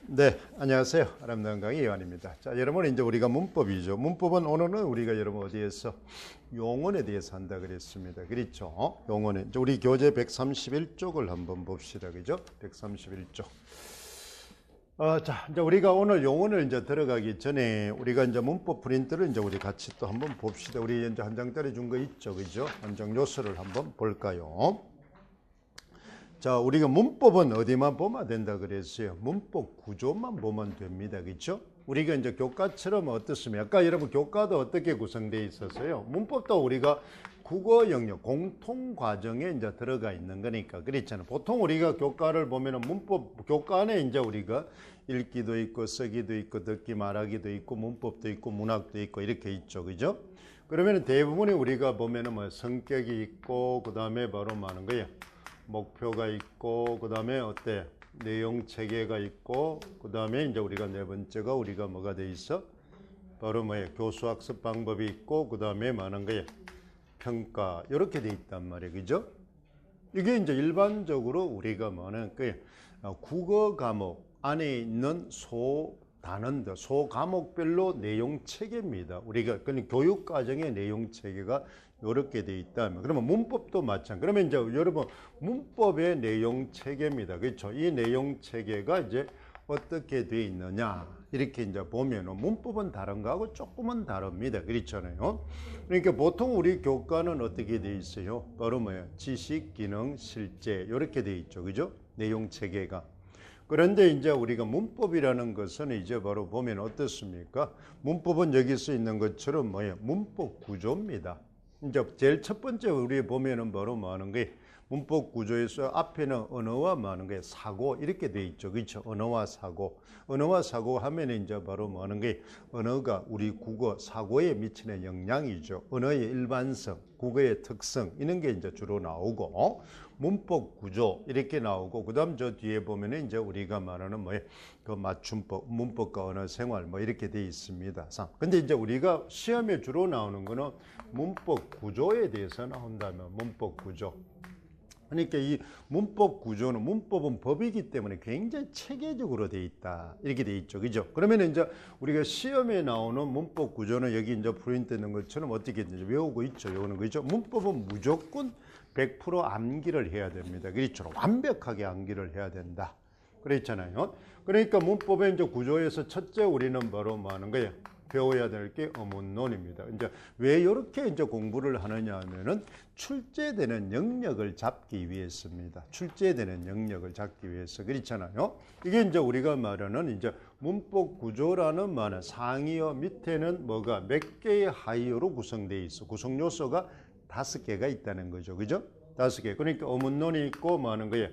네, 안녕하세요. 아름다운 강의 이완입니다. 자, 여러분 이제 우리가 문법이죠. 문법은 오늘은 우리가 여러분 어디에서 용언에 대해서 한다 그랬습니다. 그렇죠? 용언에 이제 우리 교재 131쪽을 한번 봅시다. 그죠? 131쪽. 자, 이제 우리가 오늘 용언을 이제 들어가기 전에 우리가 이제 문법 프린트를 이제 우리 같이 또 한번 봅시다. 우리 이제 한 장짜리 준 거 있죠. 그죠? 한장 요소를 한번 볼까요? 자, 우리가 문법은 어디만 보면 된다 그랬어요. 문법 구조만 보면 됩니다. 그렇죠? 우리가 이제 교과처럼 어떻습니까? 아까 여러분 교과도 어떻게 구성되어 있었어요? 문법도 우리가 국어 영역 공통 과정에 이제 들어가 있는 거니까 그렇잖아요. 보통 우리가 교과를 보면은 문법 교과 안에 이제 우리가 읽기도 있고 쓰기도 있고 듣기 말하기도 있고 문법도 있고 문학도 있고 이렇게 있죠. 그죠? 그러면 대부분이 우리가 보면은 뭐 성격이 있고 그다음에 바로 뭐 하는 거예요? 목표가 있고 그다음에 어때? 내용 체계가 있고 그다음에 이제 우리가 네 번째가 우리가 뭐가 돼 있어? 바로 뭐예요? 교수 학습 방법이 있고 그다음에 많은 거예요. 평가 이렇게 돼 있단 말이에요. 그죠? 이게 이제 일반적으로 우리가 뭐는 그 국어 과목 안에 있는 단원들, 소 과목별로 내용 체계입니다. 우리가 그냥 교육 과정의 내용 체계가 이렇게 돼 있다면 그러면 문법도 마찬가지. 그러면 이제 여러분 문법의 내용 체계입니다. 그렇죠? 이 내용 체계가 이제 어떻게 돼 있느냐 이렇게 이제 보면은 문법은 다른 거하고 조금은 다릅니다. 그렇잖아요. 그러니까 보통 우리 교과는 어떻게 돼 있어요? 바로 뭐예요? 지식, 기능, 실제 이렇게 돼 있죠. 그죠? 내용 체계가. 그런데 이제 우리가 문법이라는 것은 이제 바로 보면 어떻습니까? 문법은 여기서 있는 것처럼 뭐예요? 문법 구조입니다. 이제 제일 첫 번째 우리 보면은 바로 뭐 하는 거예요? 문법 구조에서 앞에는 언어와 뭐 하는 거예요? 사고 이렇게 돼 있죠. 그렇죠? 언어와 사고. 언어와 사고 하면 이제 바로 뭐 하는 거예요? 언어가 우리 국어 사고에 미치는 영향이죠. 언어의 일반성, 국어의 특성 이런 게 이제 주로 나오고 문법 구조 이렇게 나오고 그다음 저 뒤에 보면은 이제 우리가 말하는 뭐예요? 그 맞춤법, 문법과 언어 생활 뭐 이렇게 돼 있습니다. 근데 이제 우리가 시험에 주로 나오는 거는 문법 구조에 대해서 나온다면 문법 구조. 그러니까 이 문법 구조는 문법은 법이기 때문에 굉장히 체계적으로 돼 있다. 이렇게 돼 있죠. 그죠? 그러면 이제 우리가 시험에 나오는 문법 구조는 여기 이제 프린트 있는 것처럼 어떻게 이제 외우고 있죠. 요거는 그죠? 문법은 무조건 100% 암기를 해야 됩니다. 그렇죠? 완벽하게 암기를 해야 된다. 그랬잖아요. 그러니까 문법의 이제 구조에서 첫째 우리는 바로 뭐 하는 거예요? 배워야 될 게 어문론입니다. 이제 왜 이렇게 이제 공부를 하느냐 하면은 출제되는 영역을 잡기 위해서입니다. 출제되는 영역을 잡기 위해서 그렇잖아요. 이게 이제 우리가 말하는 이제 문법 구조라는 말은 상이어 밑에는 뭐가 몇 개의 하이어로 구성되어 있어. 구성 요소가 5개가 있다는 거죠. 그죠? 5개. 그러니까 어문론이 있고 뭐 하는 거예요?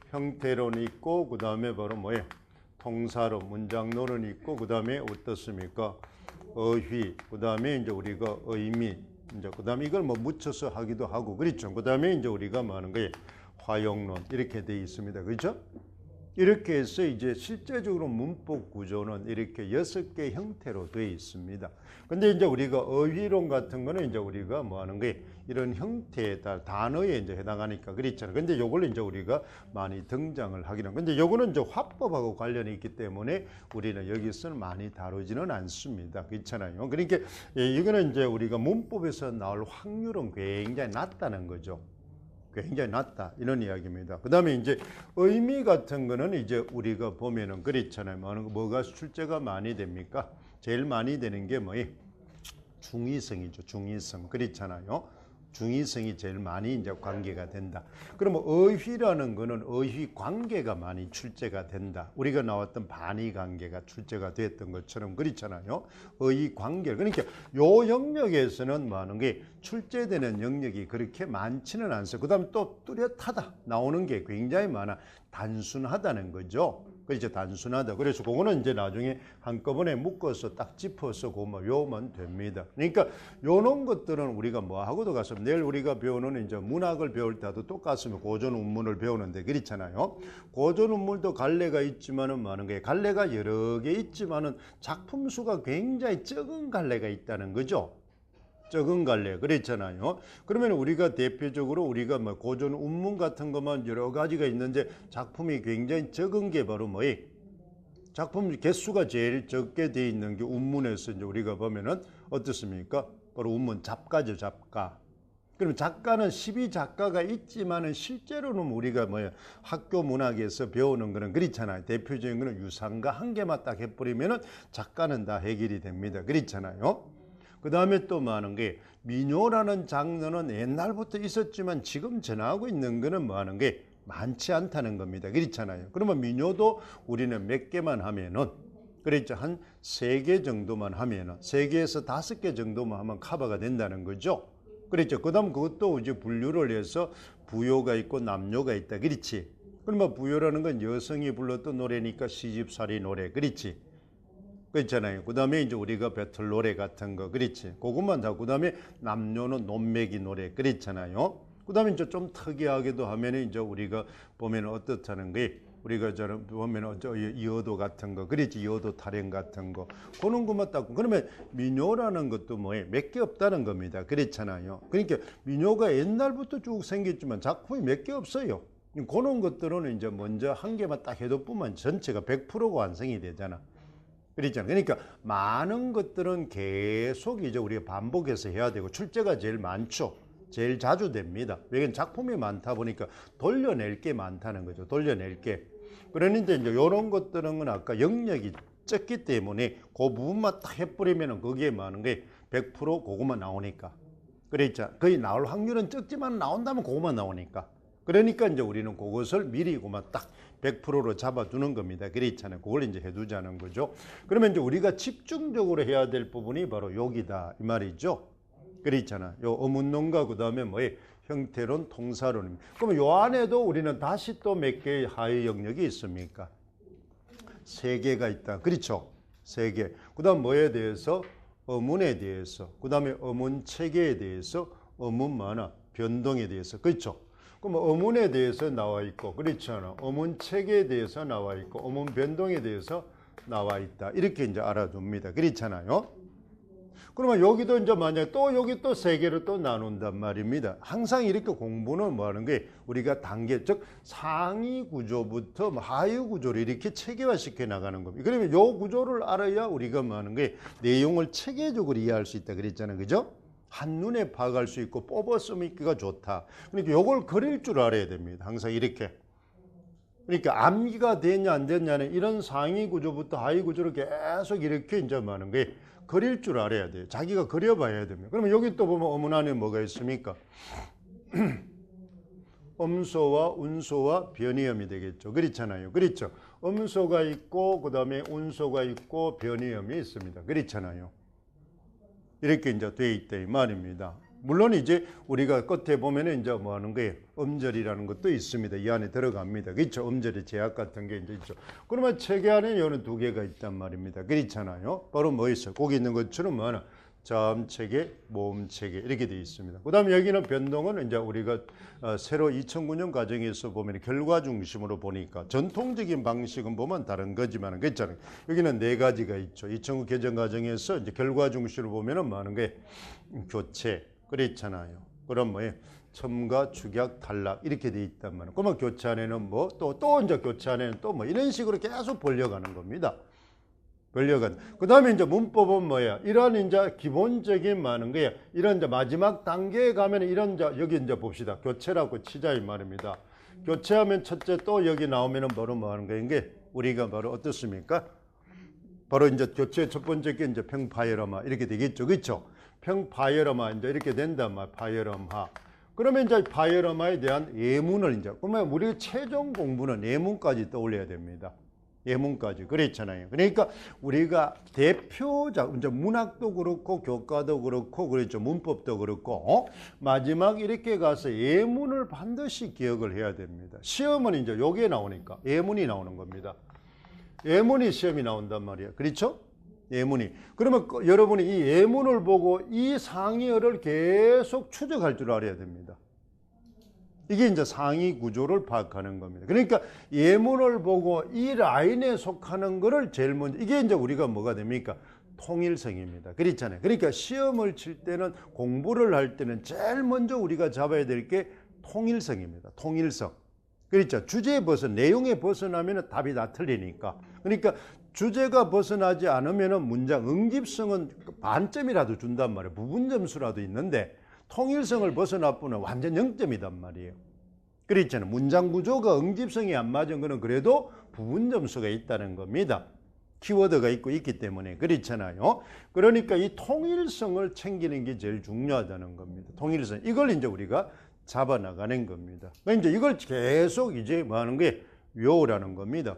형태론이 있고 그다음에 바로 뭐예요? 통사론, 문장론은 있고 그다음에 어떻습니까? 어휘, 그다음에 이제 우리가 의미, 이제 그다음에 이걸 뭐 묻혀서 하기도 하고 그렇죠. 그다음에 이제 우리가 뭐 하는 거예요? 화용론 이렇게 돼 있습니다. 그렇죠? 이렇게 해서 이제 실제적으로 문법 구조는 이렇게 6개 형태로 되어 있습니다. 근데 이제 우리가 어휘론 같은 거는 이제 우리가 뭐 하는 거예요? 이런 형태에 따라 단어에 이제 해당하니까 그렇잖아요. 근데 요걸 이제 우리가 많이 등장을 하기는. 근데 요거는 이제 화법하고 관련이 있기 때문에 우리는 여기서는 많이 다루지는 않습니다. 그렇잖아요. 그러니까 이거는 이제 우리가 문법에서 나올 확률은 굉장히 낮다는 거죠. 굉장히 낮다 이런 이야기입니다. 그 다음에 이제 의미 같은 거는 이제 우리가 보면은 그렇잖아요. 뭐가 출제가 많이 됩니까? 제일 많이 되는 게 뭐예요? 중의성이죠. 중의성 그렇잖아요. 중의성이 제일 많이 이제 관계가 된다. 그러면 어휘라는 거는 어휘 관계가 많이 출제가 된다. 우리가 나왔던 반의 관계가 출제가 됐던 것처럼 그렇잖아요. 어휘 관계. 그러니까 요 영역에서는 뭐 하는 게 출제되는 영역이 그렇게 많지는 않아요. 그다음에 또 뚜렷하다. 나오는 게 굉장히 많아. 단순하다는 거죠. 그렇죠. 단순하다. 그래서 그거는 이제 나중에 한꺼번에 묶어서 딱 짚어서 그것만 외우면 됩니다. 그러니까 요런 것들은 우리가 뭐 하고도 가서 내일 우리가 배우는 이제 문학을 배울 때도 똑같으면 고전 운문을 배우는데 그렇잖아요. 고전 운문도 갈래가 있지만은 많은 거예요. 갈래가 여러 개 있지만은 작품 수가 굉장히 적은 갈래가 있다는 거죠. 적은 갈래 그랬잖아요. 그러면 우리가 대표적으로 우리가 뭐 고전 운문 같은 것만 여러 가지가 있는데 작품이 굉장히 적은 게 바로 뭐예요? 작품 개수가 제일 적게 돼 있는 게 운문에서 이제 우리가 보면은 어떻습니까? 바로 운문 작가죠, 작가. 그럼 작가는 12작가가 있지만은 실제로는 우리가 학교 문학에서 배우는 거는 그렇잖아요. 대표적인 거는 유상가 한 개만 딱 해버리면은 작가는 다 해결이 됩니다. 그렇잖아요. 그 다음에 또 많은 게 민요라는 장르는 옛날부터 있었지만 지금 전하고 있는 거는 많은 게 많지 않다는 겁니다. 그렇잖아요. 그러면 민요도 우리는 몇 개만 하면은 그렇죠. 한 3개 정도만 하면은 3개에서 5개 정도만 하면 커버가 된다는 거죠. 그렇죠. 그 다음 그것도 이제 분류를 해서 부요가 있고 남요가 있다. 그렇지. 그러면 부요라는 건 여성이 불렀던 노래니까 시집살이 노래. 그렇지. 그렇잖아요. 그 다음에 이제 우리가 배틀 노래 같은 거. 그렇지. 그것만 다. 그 다음에 남요는 논매기 노래. 그렇잖아요. 그 다음에 이제 좀 특이하게도 하면은 이제 우리가 보면 어떻다는 게 우리가 저는 보면 이어도 같은 거, 그렇지, 이어도 타령 같은 거, 그런 것만 딱. 그러면 민요라는 것도 몇 개 없다는 겁니다. 그렇잖아요. 그러니까 민요가 옛날부터 쭉 생겼지만 작품이 몇 개 없어요. 그런 것들은 이제 먼저 한 개만 딱 해도 뿐만 전체가 100%가 완성이 되잖아. 그렇잖아. 그러니까 많은 것들은 계속 이제 우리가 반복해서 해야 되고 출제가 제일 많죠. 제일 자주 됩니다. 왜냐면 작품이 많다 보니까 돌려낼 게 많다는 거죠. 돌려낼 게. 그러는데 이제 이런 것들은 아까 영역이 적기 때문에 그 부분만 딱 해버리면 거기에 많은 게 100% 그것만 나오니까. 그랬죠. 거의 나올 확률은 적지만 나온다면 그것만 나오니까. 그러니까 이제 우리는 그것을 미리 그만 딱 100%로 잡아두는 겁니다. 그렇잖아요. 그걸 이제 해두자는 거죠. 그러면 이제 우리가 집중적으로 해야 될 부분이 바로 여기다 이 말이죠. 그렇잖아. 요 어문론과 그 다음에 형태론, 통사론입니다. 그러면 요 안에도 우리는 다시 또 몇 개의 하위 영역이 있습니까? 3개가 있다. 그렇죠? 3개. 그 다음 뭐에 대해서? 어문에 대해서. 그 다음에 어문 체계에 대해서, 어문 만화, 변동에 대해서. 그렇죠? 그럼 어문에 대해서 나와 있고, 그렇잖아. 어문 체계에 대해서 나와 있고, 어문 변동에 대해서 나와 있다. 이렇게 이제 알아둡니다. 그렇잖아요. 그러면 여기도 이제 만약에 또 여기 또 3개로 또 나눈단 말입니다. 항상 이렇게 공부는 뭐 하는 게 우리가 단계, 즉 상위 구조부터 하위 구조를 이렇게 체계화 시켜 나가는 겁니다. 그러면 요 구조를 알아야 우리가 뭐 하는 게 내용을 체계적으로 이해할 수 있다 그랬잖아요. 그죠? 한눈에 파악할 수 있고 뽑아 쓰기가 좋다. 그러니까 요걸 그릴 줄 알아야 됩니다. 항상 이렇게. 그러니까 암기가 됐냐 안 됐냐는 이런 상위 구조부터 하위 구조를 계속 이렇게 이제 뭐 하는 게 그릴 줄 알아야 돼요. 자기가 그려봐야 됩니다. 그러면 여기 또 보면 어문 안에 뭐가 있습니까? 음소와 운소와 변이음이 되겠죠. 그렇잖아요. 그렇죠. 음소가 있고 그 다음에 운소가 있고 변이음이 있습니다. 그렇잖아요. 이렇게 이제 돼 있다 이 말입니다. 물론 이제 우리가 끝에 보면은 이제 뭐 하는 거예요? 음절이라는 것도 있습니다. 이 안에 들어갑니다. 그렇죠? 음절의 제약 같은 게 이제 있죠. 그러면 체계 안에 요는 2개가 있단 말입니다. 그렇잖아요. 바로 뭐 있어요? 거기 있는 것처럼 뭐 하나? 자음 체계, 모음 체계 이렇게 돼 있습니다. 그다음에 여기는 변동은 이제 우리가 새로 2009년 과정에서 보면 결과 중심으로 보니까 전통적인 방식은 보면 다른 거지만 그렇잖아요. 여기는 4가지가 있죠. 2009 개정 과정에서 이제 결과 중심으로 보면은 많은 게 교체 그렇잖아요. 그럼 뭐예요? 첨가, 축약, 탈락 이렇게 돼 있단 말이에요. 그러면 교체 안에는 뭐 또 이제 교체 안에는 또 뭐 이런 식으로 계속 벌려가는 겁니다. 벌려간. 그 다음에 이제 문법은 뭐야? 이런 이제 기본적인 많은 거야. 이런 이제 마지막 단계에 가면 이런 이제 여기 이제 봅시다. 교체라고 치자 이 말입니다. 교체하면 첫째 또 여기 나오면은 바로 뭐 하는 거인 게 우리가 바로 어떻습니까? 바로 이제 교체 첫 번째 게 이제 평파열엄화 이렇게 되겠죠. 그렇죠? 평파열엄화 이제 이렇게 된단 말 파열엄화. 그러면 이제 파열엄화에 대한 예문을 이제 그러면 우리 최종 공부는 예문까지 떠올려야 됩니다. 예문까지 그랬잖아요. 그러니까 우리가 대표작 이제 문학도 그렇고 교과도 그렇고 그렇죠. 문법도 그렇고 마지막 이렇게 가서 예문을 반드시 기억을 해야 됩니다. 시험은 이제 요게 나오니까 예문이 나오는 겁니다. 예문이 시험이 나온단 말이에요. 그렇죠? 예문이. 그러면 여러분이 이 예문을 보고 이 상위어를 계속 추적할 줄 알아야 됩니다. 이게 이제 상위 구조를 파악하는 겁니다. 그러니까 예문을 보고 이 라인에 속하는 거를 제일 먼저 이게 이제 우리가 뭐가 됩니까? 통일성입니다. 그렇잖아요. 그러니까 시험을 칠 때는 공부를 할 때는 제일 먼저 우리가 잡아야 될 게 통일성입니다. 통일성. 그렇죠. 주제에 내용에 벗어나면 답이 다 틀리니까. 그러니까 주제가 벗어나지 않으면 문장 응집성은 반점이라도 준단 말이에요. 부분 점수라도 있는데 통일성을 벗어나면 완전 0점이단 말이에요. 그렇잖아요. 문장 구조가 응집성이 안 맞은 거는 그래도 부분 점수가 있다는 겁니다. 키워드가 있기 때문에 그렇잖아요. 그러니까 이 통일성을 챙기는 게 제일 중요하다는 겁니다. 통일성. 이걸 이제 우리가 잡아나가는 겁니다. 그러니까 이제 이걸 계속 이제 뭐 하는 게 외우라는 겁니다.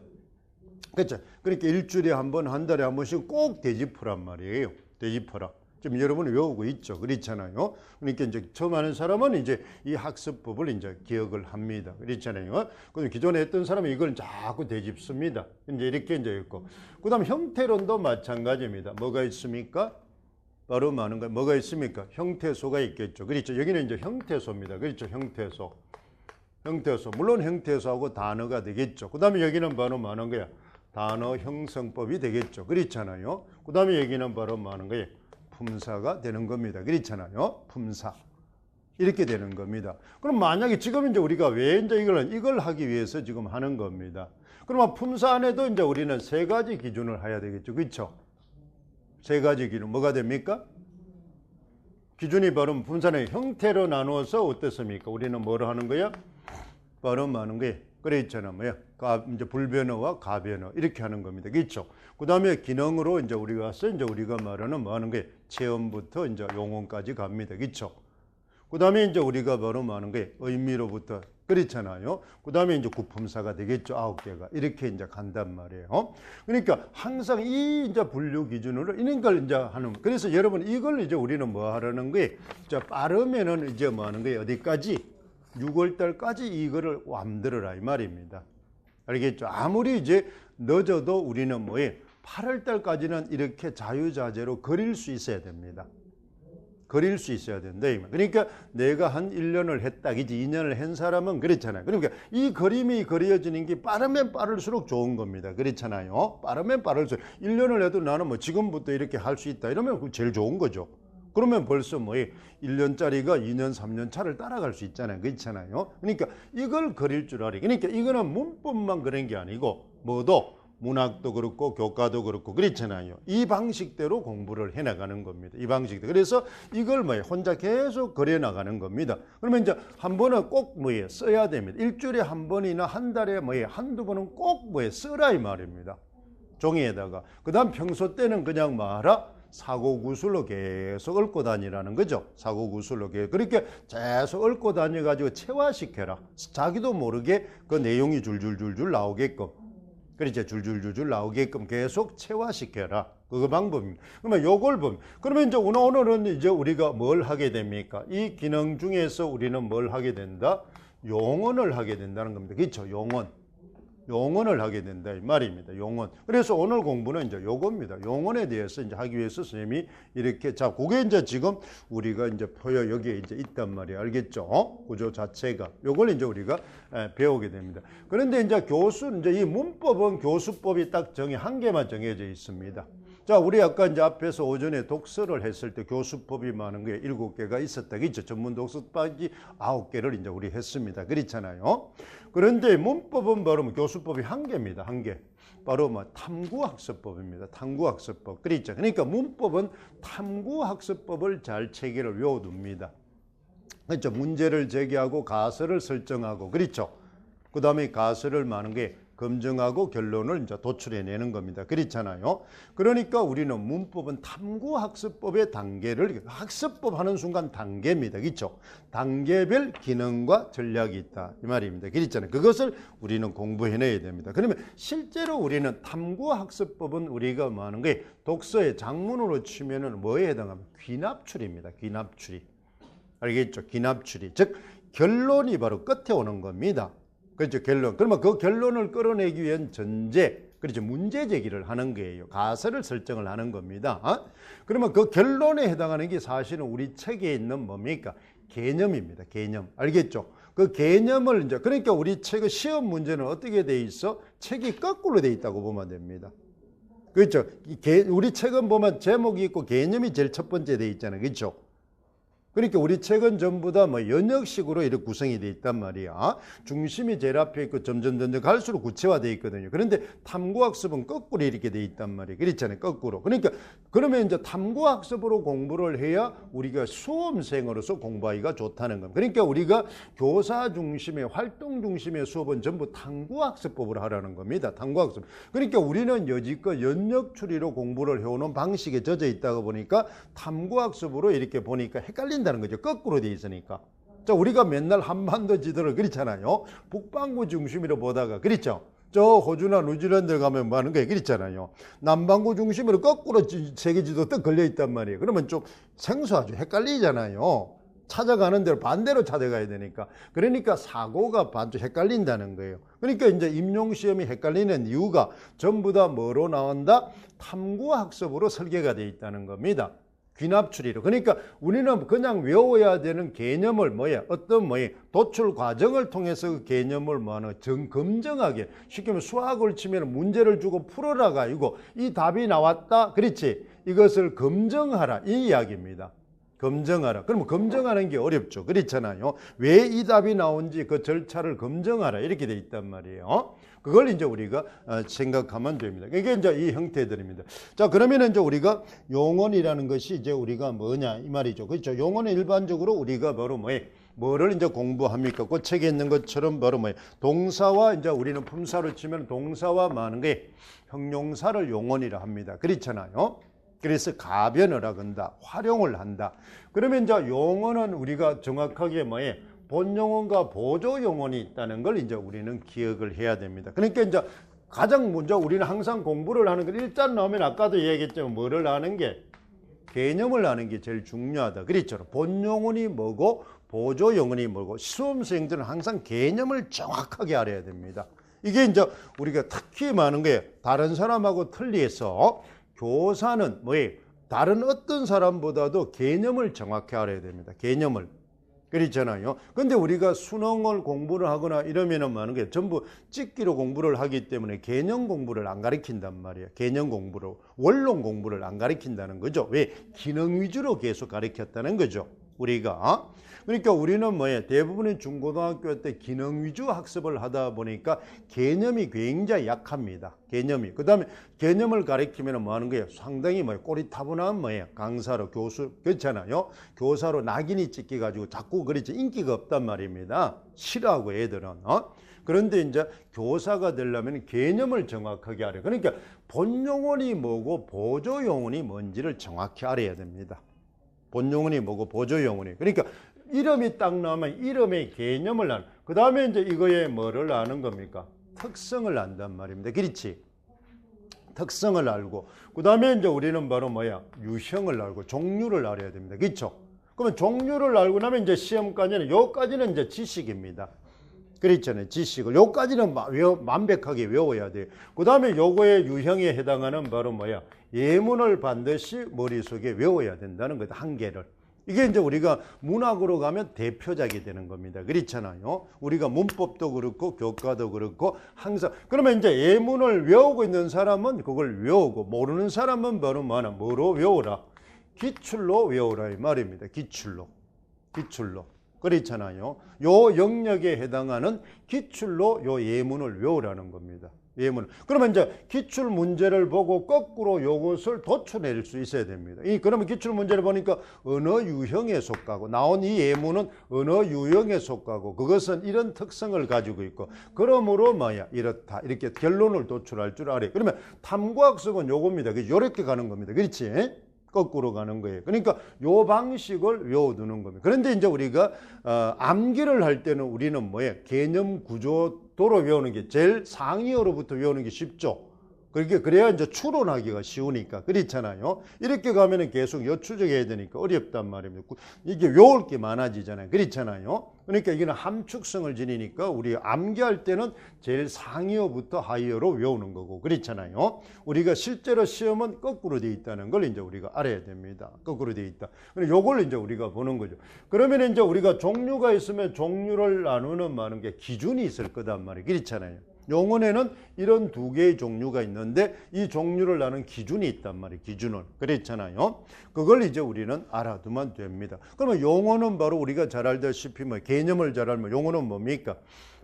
그렇죠. 그러니까 일주일에 한 번, 한 달에 한 번씩 꼭 되짚으란 말이에요. 되짚어라. 지금 여러분이 외우고 있죠. 그렇잖아요. 그러니까 이제 처음 하는 사람은 이제 이 학습법을 이제 기억을 합니다. 그렇잖아요. 그럼 기존에 했던 사람은 이걸 자꾸 되짚습니다. 이제 이렇게 이제 있고. 그 다음 형태론도 마찬가지입니다. 뭐가 있습니까? 바로 많은 거. 뭐가 있습니까? 형태소가 있겠죠. 그렇죠. 여기는 이제 형태소입니다. 그렇죠. 형태소. 형태소. 물론 형태소하고 단어가 되겠죠. 그 다음에 여기는 바로 많은 거야. 단어 형성법이 되겠죠. 그렇잖아요. 그 다음에 여기는 바로 많은 거예요. 품사가 되는 겁니다. 그렇잖아요. 품사. 이렇게 되는 겁니다. 그럼 만약에 지금 이제 우리가 왜 이제 이걸 하기 위해서 지금 하는 겁니다. 그러면 품사 안에도 이제 우리는 세 가지 기준을 해야 되겠죠. 그렇죠? 세 가지 기준. 뭐가 됩니까? 기준이 바로 품사는 형태로 나누어서 어떻습니까? 우리는 뭐로 하는 거야? 바로 하는 거예요. 그래 있잖아. 뭐야? 이제 불변어와 가변어 이렇게 하는 겁니다. 그렇죠? 그다음에 기능으로 이제 우리가 와서 이제 우리가 말하는 뭐 하는 게 체험부터 이제 용언까지 갑니다. 그렇죠? 그다음에 이제 우리가 바로 뭐 하는 게 의미로부터 그렇잖아요. 그다음에 이제 구품사가 되겠죠. 9개가 이렇게 이제 간단 말이에요. 그러니까 항상 이 이제 분류 기준으로 이런 걸 이제 하는. 그래서 여러분 이걸 이제 우리는 뭐 하라는 거예요? 자, 빠르면은 이제 뭐 하는 거예요? 어디까지? 6월 달까지 이거를 만들어라 이 말입니다. 알겠죠? 아무리 이제 늦어도 우리는 뭐예요? 8월 달까지는 이렇게 자유자재로 그릴 수 있어야 됩니다. 그릴 수 있어야 된다. 그러니까 내가 한 1년을 했다, 이제 2년을 한 사람은 그렇잖아요. 그러니까 이 그림이 그려지는 게 빠르면 빠를수록 좋은 겁니다. 그렇잖아요. 빠르면 빠를수록 1년을 해도 나는 뭐 지금부터 이렇게 할 수 있다 이러면 그게 제일 좋은 거죠. 그러면 벌써 뭐 1년짜리가 2년, 3년 차를 따라갈 수 있잖아요. 그렇잖아요. 그러니까 이걸 그릴 줄 알아요. 그러니까 이거는 문법만 그런 게 아니고 뭐도 문학도 그렇고 교과도 그렇고 그렇잖아요. 이 방식대로 공부를 해나가는 겁니다. 이 방식대로. 그래서 이걸 혼자 계속 그려나가는 겁니다. 그러면 이제 한 번은 꼭 써야 됩니다. 일주일에 한 번이나 한 달에 한두 번은 꼭 써라 이 말입니다. 종이에다가. 그 다음 평소 때는 그냥 말아. 사고구술로 계속 읊고 다니라는 거죠. 사고구술로 계속. 그렇게 계속 읊고 다녀가지고 체화시켜라. 자기도 모르게 그 내용이 줄줄줄줄 나오게끔. 그렇죠. 줄줄줄줄 나오게끔 계속 체화시켜라. 그거 방법입니다. 그러면 요걸 보면. 그러면 이제 오늘은 이제 우리가 뭘 하게 됩니까? 이 기능 중에서 우리는 뭘 하게 된다? 용언을 하게 된다는 겁니다. 그렇죠. 용언. 용언을 하게 된다 이 말입니다. 용언. 그래서 오늘 공부는 이제 요겁니다. 용언에 대해서 이제 하기 위해서 선생님이 이렇게 자, 그게 이제 지금 우리가 이제 표현 여기에 이제 있단 말이에요. 알겠죠? 구조 자체가 요걸 이제 우리가 배우게 됩니다. 그런데 이제 이제 이 문법은 교수법이 딱 한 개만 정해져 있습니다. 자, 우리 아까 이제 앞에서 오전에 독서를 했을 때 교수법이 많은 게 7개가 있었다. 그렇죠? 전문 독서법이 9개를 이제 우리 했습니다. 그렇잖아요. 그런데 문법은 바로 교수법이 1개입니다. 1개. 바로 탐구학습법입니다. 탐구학습법. 그렇죠? 그러니까 문법은 탐구학습법을 잘 체계를 외워둡니다. 그렇죠? 문제를 제기하고 가설을 설정하고 그렇죠? 그 다음에 가설을 많은 게 검증하고 결론을 이제 도출해내는 겁니다. 그렇잖아요. 그러니까 우리는 문법은 탐구학습법의 단계를 학습법 하는 순간 단계입니다. 그렇죠? 단계별 기능과 전략이 있다. 이 말입니다. 그렇잖아요. 그것을 우리는 공부해내야 됩니다. 그러면 실제로 우리는 탐구학습법은 우리가 뭐 하는 거예요? 독서의 장문으로 치면은 뭐에 해당하면 귀납출입니다. 귀납출이. 알겠죠? 귀납출이. 즉 결론이 바로 끝에 오는 겁니다. 그렇죠. 결론. 그러면 그 결론을 끌어내기 위한 전제, 그렇죠. 문제 제기를 하는 거예요. 가설을 설정을 하는 겁니다. 그러면 그 결론에 해당하는 게 사실은 우리 책에 있는 뭡니까? 개념입니다. 개념. 알겠죠? 그 개념을 이제, 그러니까 우리 책의 시험 문제는 어떻게 돼 있어? 책이 거꾸로 돼 있다고 보면 됩니다. 그렇죠. 우리 책은 보면 제목이 있고 개념이 제일 첫 번째 돼 있잖아요. 그렇죠? 그러니까 우리 책은 전부 다 뭐 연역식으로 이렇게 구성이 돼 있단 말이야. 중심이 제일 앞에 있고 점점 갈수록 구체화돼 있거든요. 그런데 탐구학습은 거꾸로 이렇게 돼 있단 말이에요. 그렇잖아요. 거꾸로. 그러니까 그러면 이제 탐구학습으로 공부를 해야 우리가 수험생으로서 공부하기가 좋다는 겁니다. 그러니까 우리가 교사 중심의 활동 중심의 수업은 전부 탐구학습법으로 하라는 겁니다. 탐구학습. 그러니까 우리는 여지껏 연역추리로 공부를 해오는 방식에 젖어 있다가 보니까 탐구학습으로 이렇게 보니까 헷갈린다는 거죠. 거꾸로 돼 있으니까. 자, 우리가 맨날 한반도 지도를 그렇잖아요. 북반구 중심으로 보다가 그렇죠. 저 호주나 뉴질랜드 가면 뭐 하는 거예요? 그렇잖아요. 남반구 중심으로 거꾸로 세계 지도 딱 걸려 있단 말이에요. 그러면 좀 생소하죠. 헷갈리잖아요. 찾아가는 대로 반대로 찾아가야 되니까. 그러니까 사고가 반쪽 헷갈린다는 거예요. 그러니까 이제 임용시험이 헷갈리는 이유가 전부 다 뭐로 나온다? 탐구학습으로 설계가 되어 있다는 겁니다. 귀납추리로. 그러니까 우리는 그냥 외워야 되는 개념을 어떤 도출 과정을 통해서 그 개념을 검증하게, 쉽게 말하면 수학을 치면 문제를 주고 풀어라가 아니고 이 답이 나왔다. 그렇지. 이것을 검증하라. 이 이야기입니다. 검증하라. 그러면 검증하는 게 어렵죠. 그렇잖아요. 왜 이 답이 나온지 그 절차를 검증하라. 이렇게 돼 있단 말이에요. 그걸 이제 우리가 생각하면 됩니다. 이게 이제 이 형태들입니다. 자, 그러면 이제 우리가 용언이라는 것이 이제 우리가 뭐냐 이 말이죠. 그렇죠. 용언은 일반적으로 우리가 바로 뭐를 이제 공부합니까? 그 책에 있는 것처럼 바로 동사와 이제 우리는 품사로 치면 동사와 많은 게 형용사를 용언이라 합니다. 그렇잖아요. 그래서 가변을 하건다, 활용을 한다. 그러면 이제 용언은 우리가 정확하게 본용언과 보조용언이 있다는 걸 이제 우리는 기억을 해야 됩니다. 그러니까 이제 가장 먼저 우리는 항상 공부를 하는 건 일단 나오면 아까도 얘기했지만 뭐를 아는 게 개념을 아는 게 제일 중요하다. 그랬죠. 본용언이 뭐고 보조용언이 뭐고 수험생들은 항상 개념을 정확하게 알아야 됩니다. 이게 이제 우리가 특히 많은 거예요. 다른 사람하고 틀리해서 교사는 다른 어떤 사람보다도 개념을 정확히 알아야 됩니다. 개념을. 그렇잖아요. 근데 우리가 수능을 공부를 하거나 이러면은 많은 게 전부 찍기로 공부를 하기 때문에 개념 공부를 안 가르친단 말이에요. 개념 공부로. 원론 공부를 안 가르친다는 거죠. 왜? 기능 위주로 계속 가르쳤다는 거죠. 우리가. 그러니까 우리는 대부분의 중고등학교 때 기능 위주 학습을 하다 보니까 개념이 굉장히 약합니다. 개념이. 그 다음에 개념을 가르치면 뭐 하는 거예요? 상당히 꼬리타분한 강사로 교수, 그렇잖아요. 교사로 낙인이 찍혀가지고 자꾸 그렇지 인기가 없단 말입니다. 싫어하고 애들은. 그런데 이제 교사가 되려면 개념을 정확하게 알아요. 그러니까 본용언이 뭐고 보조용언이 뭔지를 정확히 알아야 됩니다. 본용언이 뭐고 보조용언이. 그러니까 이름이 딱 나오면 이름의 개념을 아는. 그 다음에 이제 이거에 뭐를 아는 겁니까? 특성을 안단 말입니다. 그렇지? 특성을 알고. 그 다음에 이제 우리는 바로 유형을 알고 종류를 알아야 됩니다. 그렇죠? 그러면 종류를 알고 나면 이제 시험까지는 요까지는 이제 지식입니다. 그렇잖아요. 지식을. 요까지는 완벽하게 외워야 돼요. 그 다음에 요거의 유형에 해당하는 바로 예문을 반드시 머릿속에 외워야 된다는 거다. 한 개를. 이게 이제 우리가 문학으로 가면 대표작이 되는 겁니다. 그렇잖아요. 우리가 문법도 그렇고 교과도 그렇고 항상. 그러면 이제 예문을 외우고 있는 사람은 그걸 외우고 모르는 사람은 바로 뭐로 외우라? 기출로 외우라 이 말입니다. 기출로. 그렇잖아요. 요 영역에 해당하는 기출로 요 예문을 외우라는 겁니다. 예문. 그러면 이제 기출 문제를 보고 거꾸로 요것을 도출해낼 수 있어야 됩니다. 그러면 기출 문제를 보니까 언어 유형에 속하고 나온 이 예문은 언어 유형에 속하고 그것은 이런 특성을 가지고 있고 그러므로 이렇다 이렇게 결론을 도출할 줄 알아요. 그러면 탐구학습은 요겁니다. 요렇게 가는 겁니다. 그렇지? 거꾸로 가는 거예요. 그러니까 요 방식을 외워두는 겁니다. 그런데 이제 우리가 암기를 할 때는 우리는 개념 구조도로 외우는 게 제일 상위어로부터 외우는 게 쉽죠. 그래야 이제 추론하기가 쉬우니까. 그렇잖아요. 이렇게 가면은 계속 여추적해야 되니까 어렵단 말입니다. 이게 외울 게 많아지잖아요. 그렇잖아요. 그러니까 이거는 함축성을 지니니까 우리 암기할 때는 제일 상위어부터 하위어로 외우는 거고. 그렇잖아요. 우리가 실제로 시험은 거꾸로 돼 있다는 걸 이제 우리가 알아야 됩니다. 거꾸로 돼 있다. 요걸 이제 우리가 보는 거죠. 그러면 이제 우리가 종류가 있으면 종류를 나누는 많은 게 기준이 있을 거단 말이에요. 그렇잖아요. 용언에는 이런 두 개의 종류가 있는데 이 종류를 나는 기준이 있단 말이에요. 기준은. 그랬잖아요. 그걸 이제 우리는 알아두면 됩니다. 그러면 용언은 바로 우리가 잘 알다시피 뭐 개념을 잘 알면 용언은 뭡니까?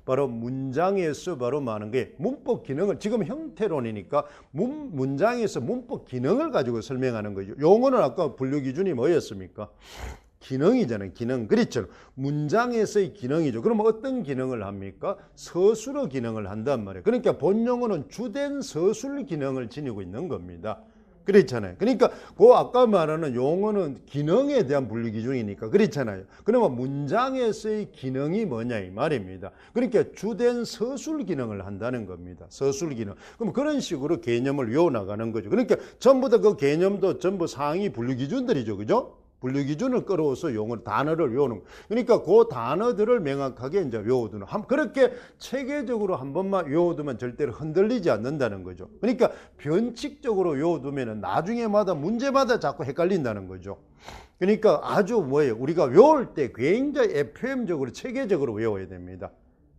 바로 문장에서 바로 많은 게 문법 기능을 지금 형태론이니까 문장에서 문법 기능을 가지고 설명하는 거죠. 용어는 아까 분류 기준이 뭐였습니까? 기능이잖아요. 기능. 그렇죠. 문장에서의 기능이죠. 그럼 어떤 기능을 합니까? 서술어 기능을 한단 말이에요. 그러니까 본용어는 주된 서술 기능을 지니고 있는 겁니다. 그렇잖아요. 그러니까 그 아까 말하는 용어는 기능에 대한 분류 기준이니까 그렇잖아요. 그러면 문장에서의 기능이 뭐냐 이 말입니다. 그러니까 주된 서술 기능을 한다는 겁니다. 서술 기능. 그럼 그런 식으로 개념을 외워나가는 거죠. 그러니까 전부 다 그 개념도 전부 상위 분류 기준들이죠. 그죠? 분류 기준을 끌어서 용어 단어를 외우는 거. 그러니까 그 단어들을 명확하게 이제 외워두는. 그렇게 체계적으로 한 번만 외워두면 절대로 흔들리지 않는다는 거죠. 그러니까 변칙적으로 외워두면은 나중에마다 문제마다 자꾸 헷갈린다는 거죠. 그러니까 아주 뭐예요? 우리가 외울 때 굉장히 FM적으로 체계적으로 외워야 됩니다.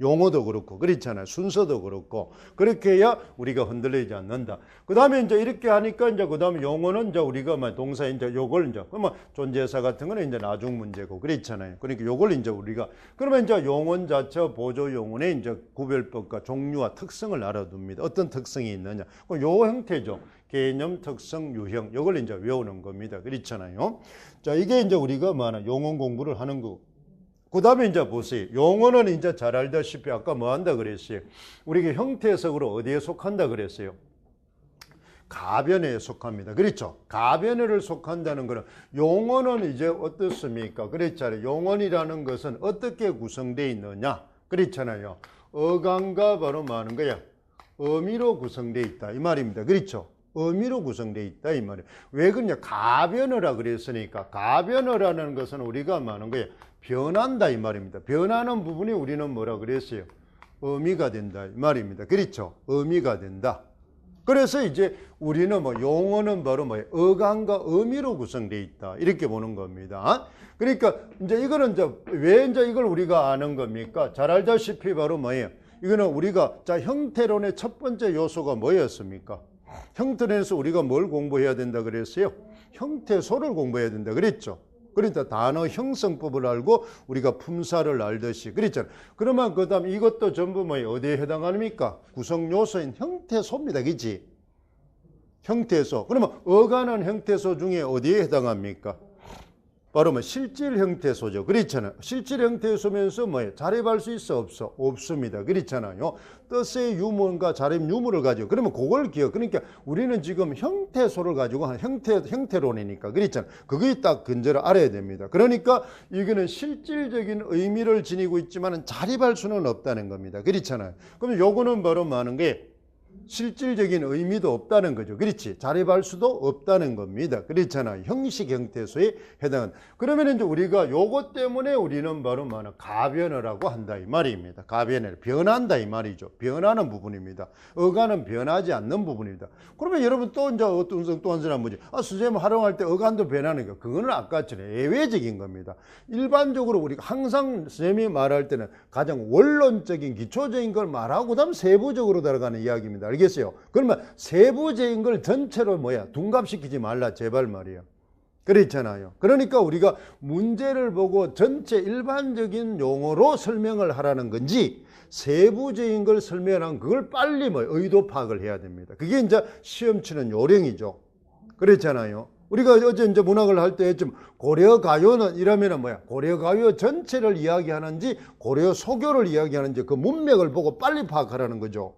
용어도 그렇고 그렇잖아요. 순서도 그렇고 그렇게 해야 우리가 흔들리지 않는다. 그 다음에 이제 이렇게 하니까 이제 그 다음에 용어는 이제 우리가 뭐 동사 이제 요걸 이제 그러면 존재사 같은 거는 이제 나중 문제고 그렇잖아요. 그러니까 요걸 이제 우리가 그러면 이제 용언 자체 보조 용언의 이제 구별법과 종류와 특성을 알아둡니다. 어떤 특성이 있느냐. 요 형태죠. 개념, 특성, 유형 요걸 이제 외우는 겁니다. 그렇잖아요. 자 이게 이제 우리가 뭐하나 용언 공부를 하는 거고. 그 다음에 이제 보세요. 용어는 이제 잘 알다시피 아까 뭐 한다 그랬어요? 우리가 형태해석으로 어디에 속한다 그랬어요? 가변에 속합니다. 그렇죠? 가변에를 속한다는 거는 용어는 이제 어떻습니까? 그랬잖아요. 용언이라는 것은 어떻게 구성되어 있느냐? 그렇잖아요. 어감과 바로 뭐 하는 거야? 의미로 구성되어 있다. 이 말입니다. 그렇죠? 의미로 구성되어 있다. 이 말이에요. 왜 그러냐? 가변어라 그랬으니까 가변어라는 것은 우리가 뭐 하는 거예요? 변한다 이 말입니다. 변하는 부분이 우리는 뭐라 그랬어요? 의미가 된다 이 말입니다. 그렇죠? 의미가 된다. 그래서 이제 우리는 뭐 용어는 바로 뭐예요? 어감과 의미로 구성되어 있다. 이렇게 보는 겁니다. 그러니까 이제 이거는 이제 왜 이제 이걸 우리가 아는 겁니까? 잘 알다시피 바로 뭐예요? 이거는 우리가 자 형태론의 첫 번째 요소가 뭐였습니까? 형태론에서 우리가 뭘 공부해야 된다 그랬어요? 형태소를 공부해야 된다 그랬죠. 그러니까 단어 형성법을 알고 우리가 품사를 알듯이 그랬잖아요. 그러면 그 다음 이것도 전부 뭐예요? 어디에 해당합니까? 구성 요소인 형태소입니다. 그치? 형태소. 그러면 어간은 형태소 중에 어디에 해당합니까? 바로 뭐 실질 형태소죠. 그렇잖아요. 실질 형태소면서 뭐예요? 자립할 수 있어 없어? 없습니다. 그렇잖아요. 뜻의 유무과 자립 유무를 가지고 그러면 그걸 기억. 그러니까 우리는 지금 형태소를 가지고 한 형태론이니까 그렇잖아요. 그게 딱 근저를 알아야 됩니다. 그러니까 이거는 실질적인 의미를 지니고 있지만 자립할 수는 없다는 겁니다. 그렇잖아요. 그럼 요거는 바로 뭐 하는 게 실질적인 의미도 없다는 거죠. 그렇지? 자립할 수도 없다는 겁니다. 그렇잖아요. 형식 형태소에 해당한. 그러면 이제 우리가 요것 때문에 우리는 바로 뭐냐? 가변어라고 한다 이 말입니다. 가변어. 변한다 이 말이죠. 변하는 부분입니다. 어간은 변하지 않는 부분입니다. 그러면 여러분 또 이제 또 한 사람 뭐지? 수제문 활용할 때 어간도 변하는 거. 그거는 아까처럼 예외적인 겁니다. 일반적으로 우리가 항상 선생님이 말할 때는 가장 원론적인 기초적인 걸 말하고 그다음 세부적으로 들어가는 이야기입니다. 알겠어요? 그러면 세부적인 걸 전체로 뭐야? 둔갑시키지 말라 제발 말이에요. 그렇잖아요. 그러니까 우리가 문제를 보고 전체 일반적인 용어로 설명을 하라는 건지 세부적인 걸 설명하는 그걸 빨리 뭐 의도 파악을 해야 됩니다. 그게 이제 시험 치는 요령이죠. 그렇잖아요. 우리가 어제 이제 문학을 할 때 좀 고려 가요는 이러면은 뭐야? 고려 가요 전체를 이야기하는지 고려 소교를 이야기하는지 그 문맥을 보고 빨리 파악하라는 거죠.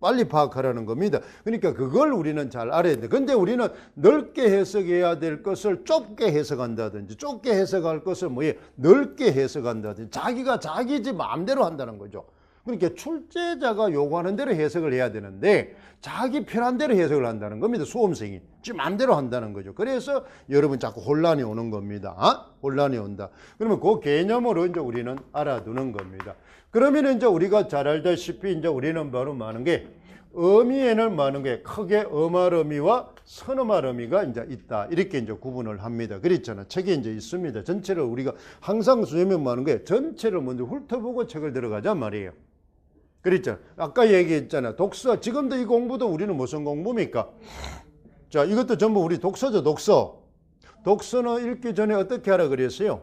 빨리 파악하라는 겁니다. 그러니까 그걸 우리는 잘 알아야 돼. 근데 우리는 넓게 해석해야 될 것을 좁게 해석한다든지 좁게 해석할 것을 뭐예요? 넓게 해석한다든지 자기가 자기 집 마음대로 한다는 거죠. 그러니까 출제자가 요구하는 대로 해석을 해야 되는데 자기 편한 대로 해석을 한다는 겁니다. 수험생이. 지 마음대로 한다는 거죠. 그래서 여러분 자꾸 혼란이 오는 겁니다. 혼란이 온다. 그러면 그 개념으로 이제 우리는 알아두는 겁니다. 그러면 이제 우리가 잘 알다시피 이제 우리는 바로 많은 게 의미에는 많은 게 크게 음할 의미와 선음할 의미가 이제 있다. 이렇게 이제 구분을 합니다. 그랬잖아. 책에 이제 있습니다. 전체를 우리가 항상 수행면 많은 게 전체를 먼저 훑어보고 책을 들어가자 말이에요. 그랬잖아. 아까 얘기했잖아. 독서. 지금도 이 공부도 우리는 무슨 공부입니까? 자, 이것도 전부 우리 독서죠, 독서. 독서는 읽기 전에 어떻게 하라 그랬어요?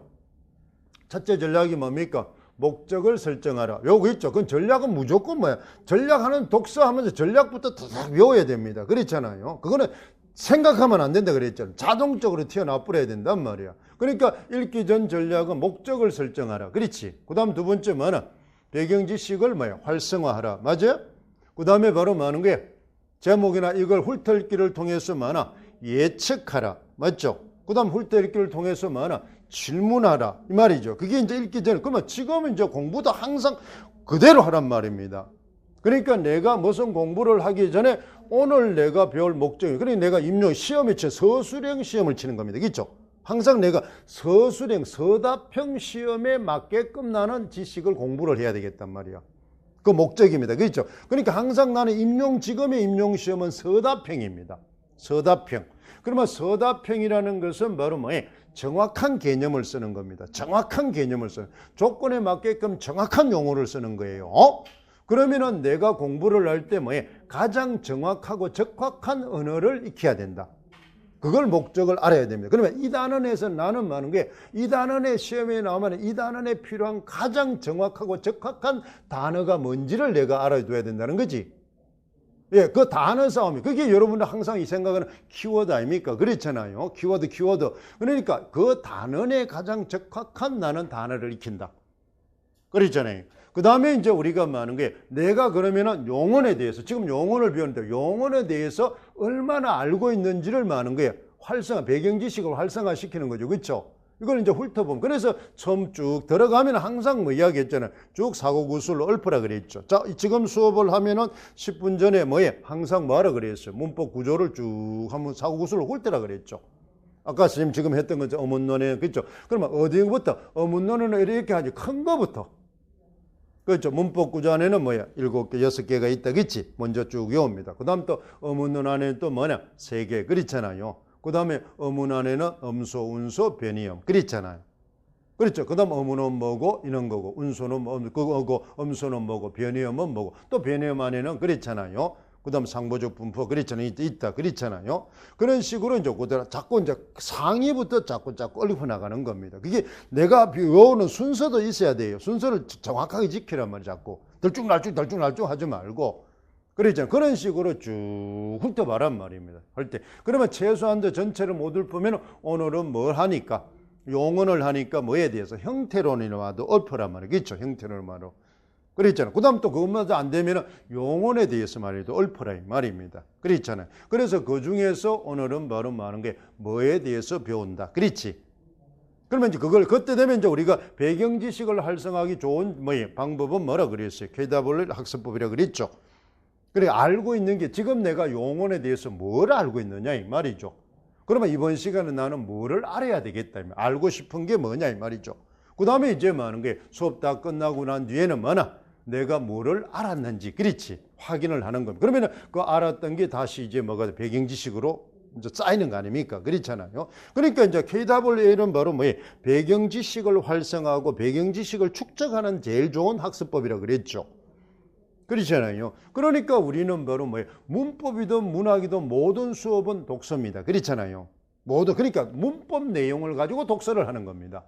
첫째 전략이 뭡니까? 목적을 설정하라. 요거 있죠. 그건 전략은 무조건 뭐야? 전략하는 독서하면서 전략부터 다 외워야 됩니다. 그렇잖아요. 그거는 생각하면 안 된다 그랬잖아요. 자동적으로 튀어나와 버려야 된단 말이야. 그러니까 읽기 전 전략은 목적을 설정하라. 그렇지. 그 다음 두 번째 뭐는? 배경지식을 뭐야? 활성화하라. 맞아요? 그 다음에 바로 뭐 하는 거야? 제목이나 이걸 훑어읽기를 통해서 뭐나? 예측하라. 맞죠? 그 다음 훑어읽기를 통해서 뭐나? 질문하라. 이 말이죠. 그게 이제 읽기 전에. 그러면 지금은 이제 공부도 항상 그대로 하란 말입니다. 그러니까 내가 무슨 공부를 하기 전에 오늘 내가 배울 목적이, 그러니까 내가 임용 시험에 쳐 서술형 시험을 치는 겁니다. 그렇죠? 항상 내가 서술형, 서답형 시험에 맞게끔 나는 지식을 공부를 해야 되겠단 말이야. 그 목적입니다. 그렇죠? 그러니까 항상 나는 지금의 임용 시험은 서답형입니다. 서답형. 그러면 서답형이라는 것은 바로 뭐예요? 정확한 개념을 쓰는 겁니다. 정확한 개념을 쓰는, 조건에 맞게끔 정확한 용어를 쓰는 거예요. 그러면은 내가 공부를 할 때 뭐예요? 가장 정확하고 적확한 언어를 익혀야 된다. 그걸 목적을 알아야 됩니다. 그러면 이 단원에서 나는 많은 게, 이 단원의 시험에 나오면 이 단원에 필요한 가장 정확하고 적확한 단어가 뭔지를 내가 알아둬야 된다는 거지. 예, 그 단어 싸움이, 그게 여러분들 항상 이 생각하는 키워드 아닙니까? 그렇잖아요. 키워드. 그러니까 그 단원에 가장 적확한 나는 단어를 익힌다. 그렇잖아요. 그 다음에 이제 우리가 말하는 게, 내가 그러면은 용언에 대해서, 지금 용언을 배우는데 용언에 대해서 얼마나 알고 있는지를 말하는 거예요. 배경지식을 활성화시키는 거죠. 그렇죠? 이걸 이제 훑어보면. 그래서 처음 쭉 들어가면 항상 뭐 이야기했잖아요. 쭉 사고구술로 읊으라 그랬죠. 자, 지금 수업을 하면은 10분 전에 항상 뭐하라 그랬어요? 문법 구조를 쭉 한번 사고구술로 훑으라 그랬죠. 아까 선생님 지금 했던 거죠. 어문론에. 그렇죠? 그러면 어디부터? 어문론은 이렇게 하지. 큰 거부터. 그렇죠. 문법 구조 안에는 7개, 6개가 있다. 그치? 먼저 쭉 외웁니다. 그 다음 또 어문론 안에는 또 3개. 그렇잖아요. 그 다음에 어문 안에는 음소, 운소, 변이음. 그렇잖아요. 그렇죠. 그 다음 어문은 뭐고, 이런 거고, 운소는 뭐고, 음소는 뭐고, 변이음은 뭐고, 또 변이음 안에는 그렇잖아요. 그 다음 상보적 분포, 그렇잖아요. 있다. 그렇잖아요. 그런 식으로 이제 그대로 자꾸 이제 상위부터 자꾸 얽혀 나가는 겁니다. 그게 내가 외우는 순서도 있어야 돼요. 순서를 정확하게 지키란 말이야. 자꾸 덜쭉날쭉 하지 말고. 그렇잖아요. 그런 식으로 쭉 훑어봐란 말입니다. 할 때. 그러면 최소한도 전체를 못 읊으면 오늘은 뭘 하니까? 용언을 하니까 뭐에 대해서? 형태론이라도 읊으란 말이에요. 그렇죠? 형태론으로. 그랬잖아요. 그 다음 또 그것마저 안 되면 용언에 대해서 말해도 읊으라 이 말입니다. 그렇잖아요. 그래서 그 중에서 오늘은 바로 말하는 게 뭐에 대해서 배운다. 그렇지? 그러면 이제 그때 되면 이제 우리가 배경지식을 활성화하기 좋은 방법은 뭐라 그랬어요? KW 학습법이라 그랬죠. 그래, 알고 있는 게, 지금 내가 용언에 대해서 뭘 알고 있느냐 이 말이죠. 그러면 이번 시간에 나는 뭐를 알아야 되겠다. 알고 싶은 게 뭐냐 이 말이죠. 그 다음에 이제 뭐 하는 게, 수업 다 끝나고 난 뒤에는 내가 뭐를 알았는지, 그렇지? 확인을 하는 겁니다. 그러면 그 알았던 게 다시 이제 배경지식으로 이제 쌓이는 거 아닙니까? 그렇잖아요. 그러니까 이제 KWL은 바로 배경지식을 활성화하고 배경지식을 축적하는 제일 좋은 학습법이라고 그랬죠. 그렇잖아요. 그러니까 우리는 바로 문법이든 문학이든 모든 수업은 독서입니다. 그렇잖아요. 그러니까 문법 내용을 가지고 독서를 하는 겁니다.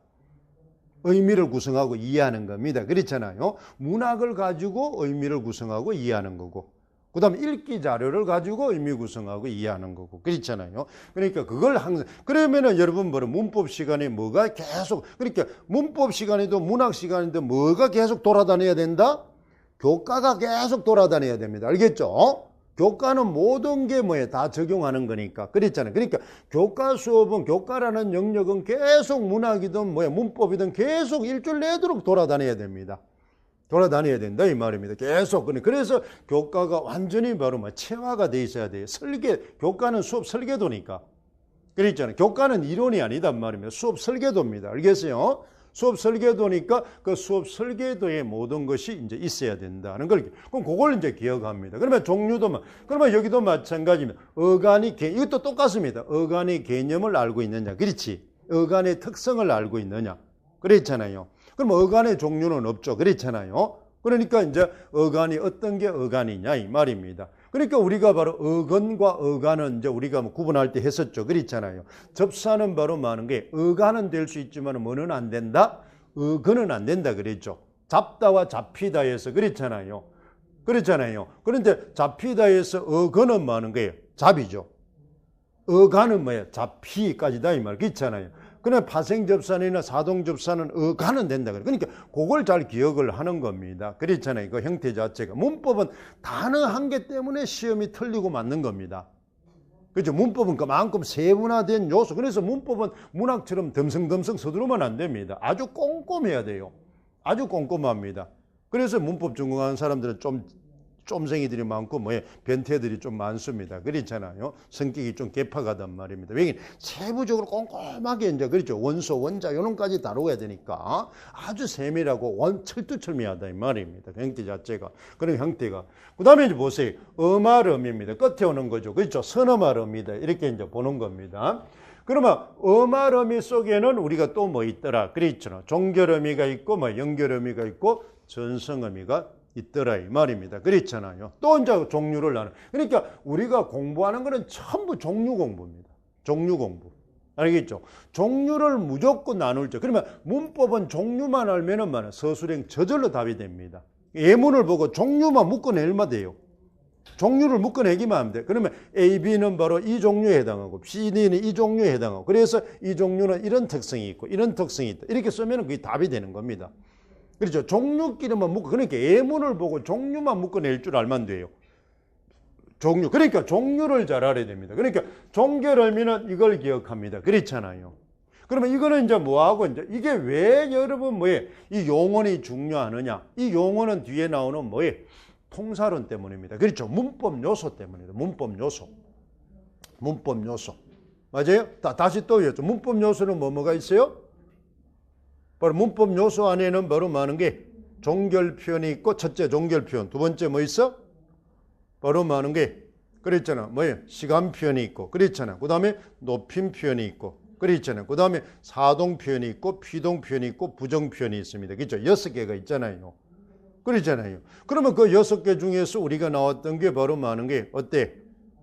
의미를 구성하고 이해하는 겁니다. 그렇잖아요. 문학을 가지고 의미를 구성하고 이해하는 거고, 그 다음에 읽기 자료를 가지고 의미 구성하고 이해하는 거고, 그렇잖아요. 그러니까 그걸 항상, 그러면은 여러분 문법 시간에 뭐가 계속, 그러니까 문법 시간에도 문학 시간에도 뭐가 계속 돌아다녀야 된다? 교과가 계속 돌아다녀야 됩니다. 알겠죠? 교과는 모든 게 다 적용하는 거니까. 그랬잖아요. 그러니까 교과 수업은, 교과라는 영역은 계속 문학이든 문법이든 계속 일주일 내도록 돌아다녀야 됩니다. 돌아다녀야 된다 이 말입니다. 계속. 그래서 교과가 완전히 바로 체화가 돼 있어야 돼요. 교과는 수업 설계도니까. 그랬잖아요. 교과는 이론이 아니단 말입니다. 수업 설계도입니다. 알겠어요? 수업 설계도니까 그 수업 설계도에 모든 것이 이제 있어야 된다는 걸, 그럼 그걸 이제 기억합니다. 그러면 종류도, 그러면 여기도 마찬가지입니다. 이것도 똑같습니다. 어간의 개념을 알고 있느냐. 그렇지. 어간의 특성을 알고 있느냐. 그렇잖아요. 그럼 어간의 종류는 없죠. 그렇잖아요. 그러니까 이제 어간이 어떤 게 어간이냐 이 말입니다. 그러니까 우리가 바로 어건과 어간은 이제 우리가 뭐 구분할 때 했었죠. 그렇잖아요. 접사는 바로 많은 게 어간은 될 수 있지만 뭐는 안 된다? 어건은 안 된다 그랬죠. 잡다와 잡히다에서 그렇잖아요. 그렇잖아요. 그런데 잡히다에서 어건은 많은 거예요. 잡이죠. 어간은 뭐예요? 잡히까지다 이 말. 그렇잖아요. 그냥 파생접산이나 사동접산은 어간은 된다. 그러니까 그걸 잘 기억을 하는 겁니다. 그렇잖아요. 그 형태 자체가. 문법은 단어 한 개 때문에 시험이 틀리고 맞는 겁니다. 그렇죠. 문법은 그만큼 세분화된 요소. 그래서 문법은 문학처럼 덤성덤성 서두르면 안 됩니다. 아주 꼼꼼해야 돼요. 아주 꼼꼼합니다. 그래서 문법 전공하는 사람들은 좀 쫌생이들이 많고 변태들이 좀 많습니다. 그렇잖아요. 성격이 좀 개팍하단 말입니다. 왜냐면 세부적으로 꼼꼼하게 이제 그렇죠. 원소, 원자 요런까지 다루어야 되니까 아주 세밀하고 철두철미하다 이 말입니다. 그 형태 자체가 그런 형태가. 그다음에 이제 보세요. 어말음입니다. 끝에 오는 거죠. 그렇죠. 선어말음이다. 이렇게 이제 보는 겁니다. 그러면 어말음이 속에는 우리가 또 뭐 있더라. 그렇죠. 종결음이가 있고 연결음이가 있고 전성음이가 있더라 이 말입니다. 그렇잖아요. 또 이제 종류를 나눠. 그러니까 우리가 공부하는 거는 전부 종류 공부입니다. 종류 공부. 알겠죠? 종류를 무조건 나눌 때. 그러면 문법은 종류만 알면은 서술행 저절로 답이 됩니다. 예문을 보고 종류만 묶어내면 돼요. 종류를 묶어내기만 하면 돼. 그러면 A, B는 바로 이 종류에 해당하고 C, D는 이 종류에 해당하고 그래서 이 종류는 이런 특성이 있고 이런 특성이 있다. 이렇게 쓰면 그게 답이 되는 겁니다. 그렇죠. 종류끼리만 묶어. 그러니까 예문을 보고 종류만 묶어낼 줄 알면 돼요. 종류. 그러니까 종류를 잘 알아야 됩니다. 그러니까 종결음이는 이걸 기억합니다. 그렇잖아요. 그러면 이거는 이제 뭐하고 이제 이게 왜 여러분 이 용언이 중요하느냐? 이 용언은 뒤에 나오는 통사론 때문입니다. 그렇죠. 문법 요소 때문입니다. 문법 요소. 문법 요소. 맞아요? 다시 또 얘기했죠. 문법 요소는 뭐가 있어요? 바로 문법 요소 안에는 바로 많은 게 종결 표현이 있고 첫째 종결 표현, 두 번째 뭐 있어? 바로 많은 게 그랬잖아. 시간 표현이 있고 그랬잖아. 그다음에 높임 표현이 있고 그랬잖아요. 그다음에 사동 표현이 있고 피동 표현이 있고 부정 표현이 있습니다. 그렇죠? 6개가 있잖아요. 그렇잖아요. 그러면 그 6개 중에서 우리가 나왔던 게 바로 많은 게 어때?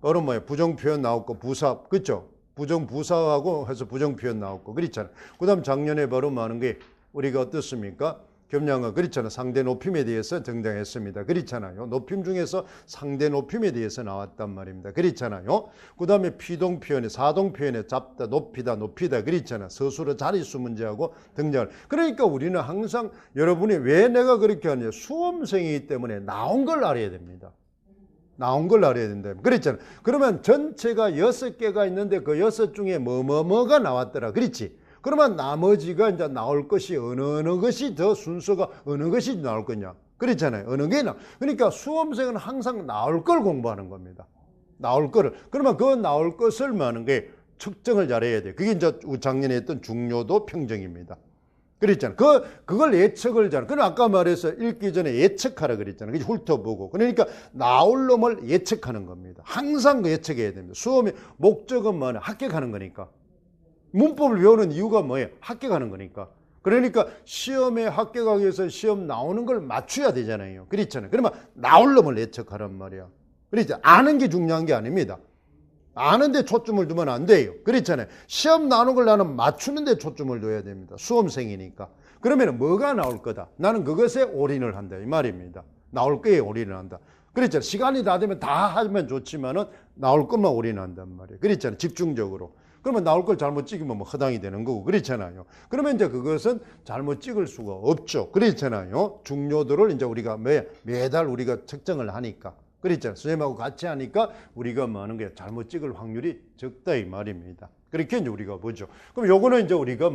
바로 부정 표현 나왔고 부사. 그렇죠? 부정 부사하고 해서 부정 표현 나왔고 그렇잖아요. 그다음 작년에 바로 많은 게 우리가 어떻습니까? 겸양어 그렇잖아요. 상대 높임에 대해서 등장했습니다. 그렇잖아요. 높임 중에서 상대 높임에 대해서 나왔단 말입니다. 그렇잖아요. 그다음에 피동 표현에 사동 표현에 잡다, 높이다, 높이다 그렇잖아요. 서술어 자릿수 문제하고 등장을. 그러니까 우리는 항상 여러분이 왜 내가 그렇게 하느냐? 수험생이기 때문에 나온 걸 알아야 됩니다. 나온 걸 알아야 된다. 그랬잖아. 그러면 전체가 6개가 있는데 그 6 중에 뭐가 나왔더라. 그렇지? 그러면 나머지가 이제 나올 것이 어느 것이 더 순서가 어느 것이 나올 거냐. 그렇잖아요. 어느 게 그러니까 수험생은 항상 나올 걸 공부하는 겁니다. 나올 거를. 그러면 그 나올 것을 많은 게 측정을 잘해야 돼. 그게 이제 작년에 했던 중요도 평정입니다. 그랬잖아. 그걸 예측을 잘. 그럼 아까 말해서 읽기 전에 예측하라 그랬잖아. 그게 훑어보고. 그러니까 나올 놈을 예측하는 겁니다. 항상 그 예측해야 됩니다. 수험의 목적은 합격하는 거니까. 문법을 외우는 이유가 뭐예요? 합격하는 거니까. 그러니까 시험에 합격하기 위해서 시험 나오는 걸 맞춰야 되잖아요. 그렇잖아요. 그러면 나올 놈을 예측하란 말이야. 그렇죠. 아는 게 중요한 게 아닙니다. 아는데 초점을 두면 안 돼요. 그렇잖아요. 시험 나오는 걸 나는 맞추는데 초점을 둬야 됩니다. 수험생이니까. 그러면 뭐가 나올 거다. 나는 그것에 올인을 한다. 이 말입니다. 나올 거에 올인을 한다. 그렇잖아요. 시간이 다 되면 다 하면 좋지만은 나올 것만 올인한단 말이에요. 그렇잖아요. 집중적으로. 그러면 나올 걸 잘못 찍으면 허당이 되는 거고 그렇잖아요. 그러면 이제 그것은 잘못 찍을 수가 없죠. 그렇잖아요. 중요도를 이제 우리가 매달 우리가 측정을 하니까. 그랬잖아요. 선생님하고 같이 하니까 우리가 하는 게 잘못 찍을 확률이 적다 이 말입니다. 그렇게 이제 우리가 보죠. 그럼 요거는 이제 우리가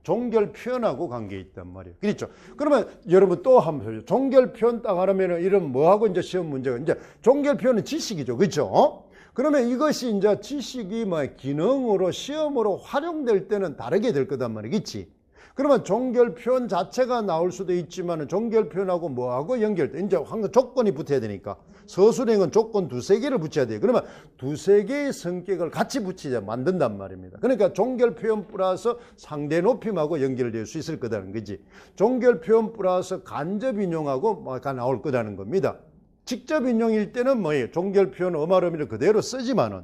종결 표현하고 관계 있단 말이에요. 그렇죠. 그러면 여러분 또 한번 보죠. 종결 표현 딱 하려면 이런 뭐하고 이제 시험 문제가 이제 종결 표현은 지식이죠. 그렇죠. 그러면 이것이 이제 지식이 기능으로 시험으로 활용될 때는 다르게 될 거단 말이겠지. 그러면 종결 표현 자체가 나올 수도 있지만 종결 표현하고 뭐하고 연결돼. 이제 항상 조건이 붙어야 되니까. 서술형은 조건 두세 개를 붙여야 돼요. 그러면 두세 개의 성격을 같이 붙이자 만든단 말입니다. 그러니까 종결 표현 플러스 상대 높임하고 연결될 수 있을 거다는 거지. 종결 표현 플러스 간접 인용하고가 나올 거다는 겁니다. 직접 인용일 때는 뭐예요? 종결 표현 음할 의미를 그대로 쓰지만은,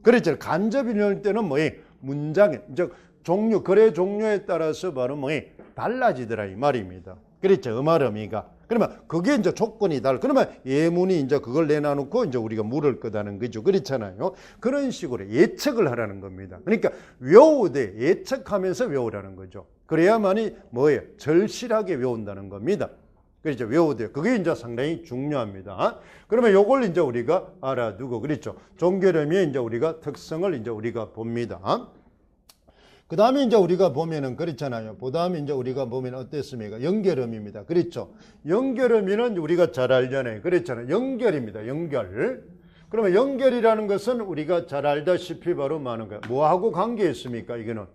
그렇죠. 간접 인용일 때는 뭐예요? 문장에, 즉 종류, 글의 종류에 따라서 바로 뭐예요? 달라지더라 이 말입니다. 그렇죠. 음할 의미가. 그러면 그게 이제 조건이 달라. 그러면 예문이 이제 그걸 내놔놓고 이제 우리가 물을 거다는 거죠. 그렇잖아요. 그런 식으로 예측을 하라는 겁니다. 그러니까 외우되 예측하면서 외우라는 거죠. 그래야만이 뭐예요? 절실하게 외운다는 겁니다. 그렇죠. 외우되. 그게 이제 상당히 중요합니다. 그러면 요걸 이제 우리가 알아두고, 그렇죠. 종결음의 이제 우리가 특성을 이제 우리가 봅니다. 그 다음에 이제 우리가 보면은 그렇잖아요. 그 다음에 이제 우리가 보면 어땠습니까? 연결음입니다. 그렇죠. 연결음이는 우리가 잘 알잖아요. 그렇잖아요. 연결입니다. 연결. 그러면 연결이라는 것은 우리가 잘 알다시피 바로 뭐하는 거야? 뭐하고 관계 있습니까? 이거는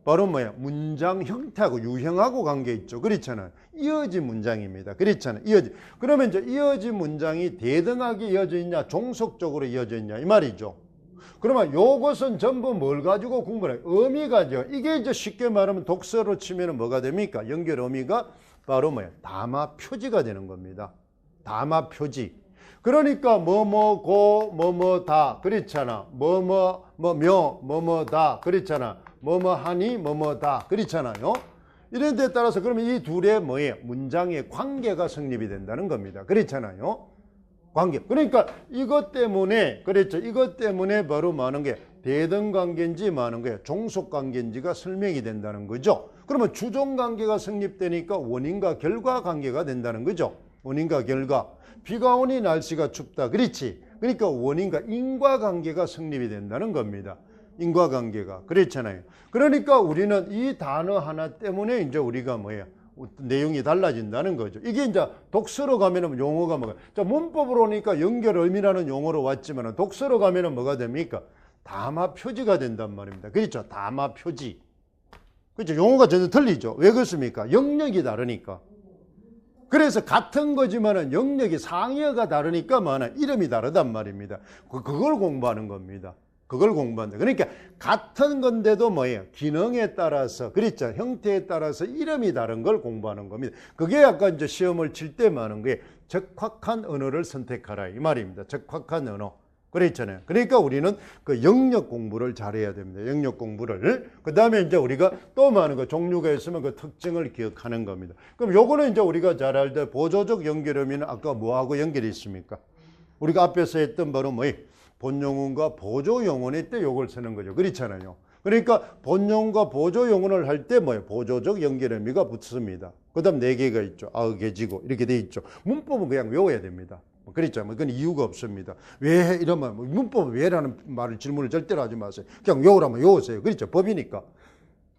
바로 뭐야? 문장 형태하고 유형하고 관계 있죠. 그렇잖아요. 이어진 문장입니다. 그렇잖아요. 이어진. 그러면 이제 이어진 문장이 대등하게 이어져 있냐, 종속적으로 이어져 있냐 이 말이죠. 그러면 요것은 전부 뭘 가지고 공부를 해요? 의미가죠. 이게 이제 쉽게 말하면 독서로 치면 뭐가 됩니까? 연결 의미가 바로 뭐야? 담화 표지가 되는 겁니다. 담화 표지. 그러니까 뭐뭐고 뭐뭐다 그렇잖아. 뭐뭐뭐며 뭐뭐다 그렇잖아. 뭐뭐하니 뭐뭐다 그렇잖아요. 이런 데 따라서 그러면 이 둘의 뭐예요? 문장의 관계가 성립이 된다는 겁니다. 그렇잖아요. 관계. 그러니까 이것 때문에, 그렇죠. 이것 때문에 바로 많은 게 대등 관계인지 많은 게 종속 관계인지가 설명이 된다는 거죠. 그러면 주종 관계가 성립되니까 원인과 결과 관계가 된다는 거죠. 원인과 결과. 비가 오니 날씨가 춥다. 그렇지. 그러니까 원인과 인과관계가 성립이 된다는 겁니다. 인과관계가. 그렇잖아요. 그러니까 우리는 이 단어 하나 때문에 이제 우리가 뭐예요? 내용이 달라진다는 거죠. 이게 이제 독서로 가면은 용어가 뭐가, 자, 문법으로 오니까 연결 의미라는 용어로 왔지만 독서로 가면은 뭐가 됩니까? 담화 표지가 된단 말입니다. 그렇죠. 담화 표지. 그렇죠. 용어가 전혀 틀리죠. 왜 그렇습니까? 영역이 다르니까. 그래서 같은 거지만은 영역이 상여가 다르니까 뭐나 이름이 다르단 말입니다. 그걸 공부하는 겁니다. 그걸 공부한다. 그러니까 같은 건데도 뭐예요? 기능에 따라서, 그렇죠. 형태에 따라서 이름이 다른 걸 공부하는 겁니다. 그게 아까 이제 시험을 칠 때 많은 게 적확한 언어를 선택하라 이 말입니다. 적확한 언어. 그랬잖아요. 그러니까 우리는 그 영역 공부를 잘해야 됩니다. 영역 공부를. 그 다음에 이제 우리가 또 많은 거 종류가 있으면 그 특징을 기억하는 겁니다. 그럼 요거는 이제 우리가 잘 알 때 보조적 연결음이는 아까 뭐하고 연결이 있습니까? 우리가 앞에서 했던 바로 뭐예요? 본용언과 보조용언일 때 요걸 쓰는 거죠. 그렇잖아요. 그러니까 본용과 보조용언을 할 때 뭐예요? 보조적 연결의미가 붙습니다. 그 다음 4개가 있죠. 아의개지고 이렇게 돼 있죠. 문법은 그냥 외워야 됩니다. 그렇죠. 그건 이유가 없습니다. 왜 이러면 문법은 왜라는 말을 질문을 절대로 하지 마세요. 그냥 외우라면 외우세요. 그렇죠. 법이니까.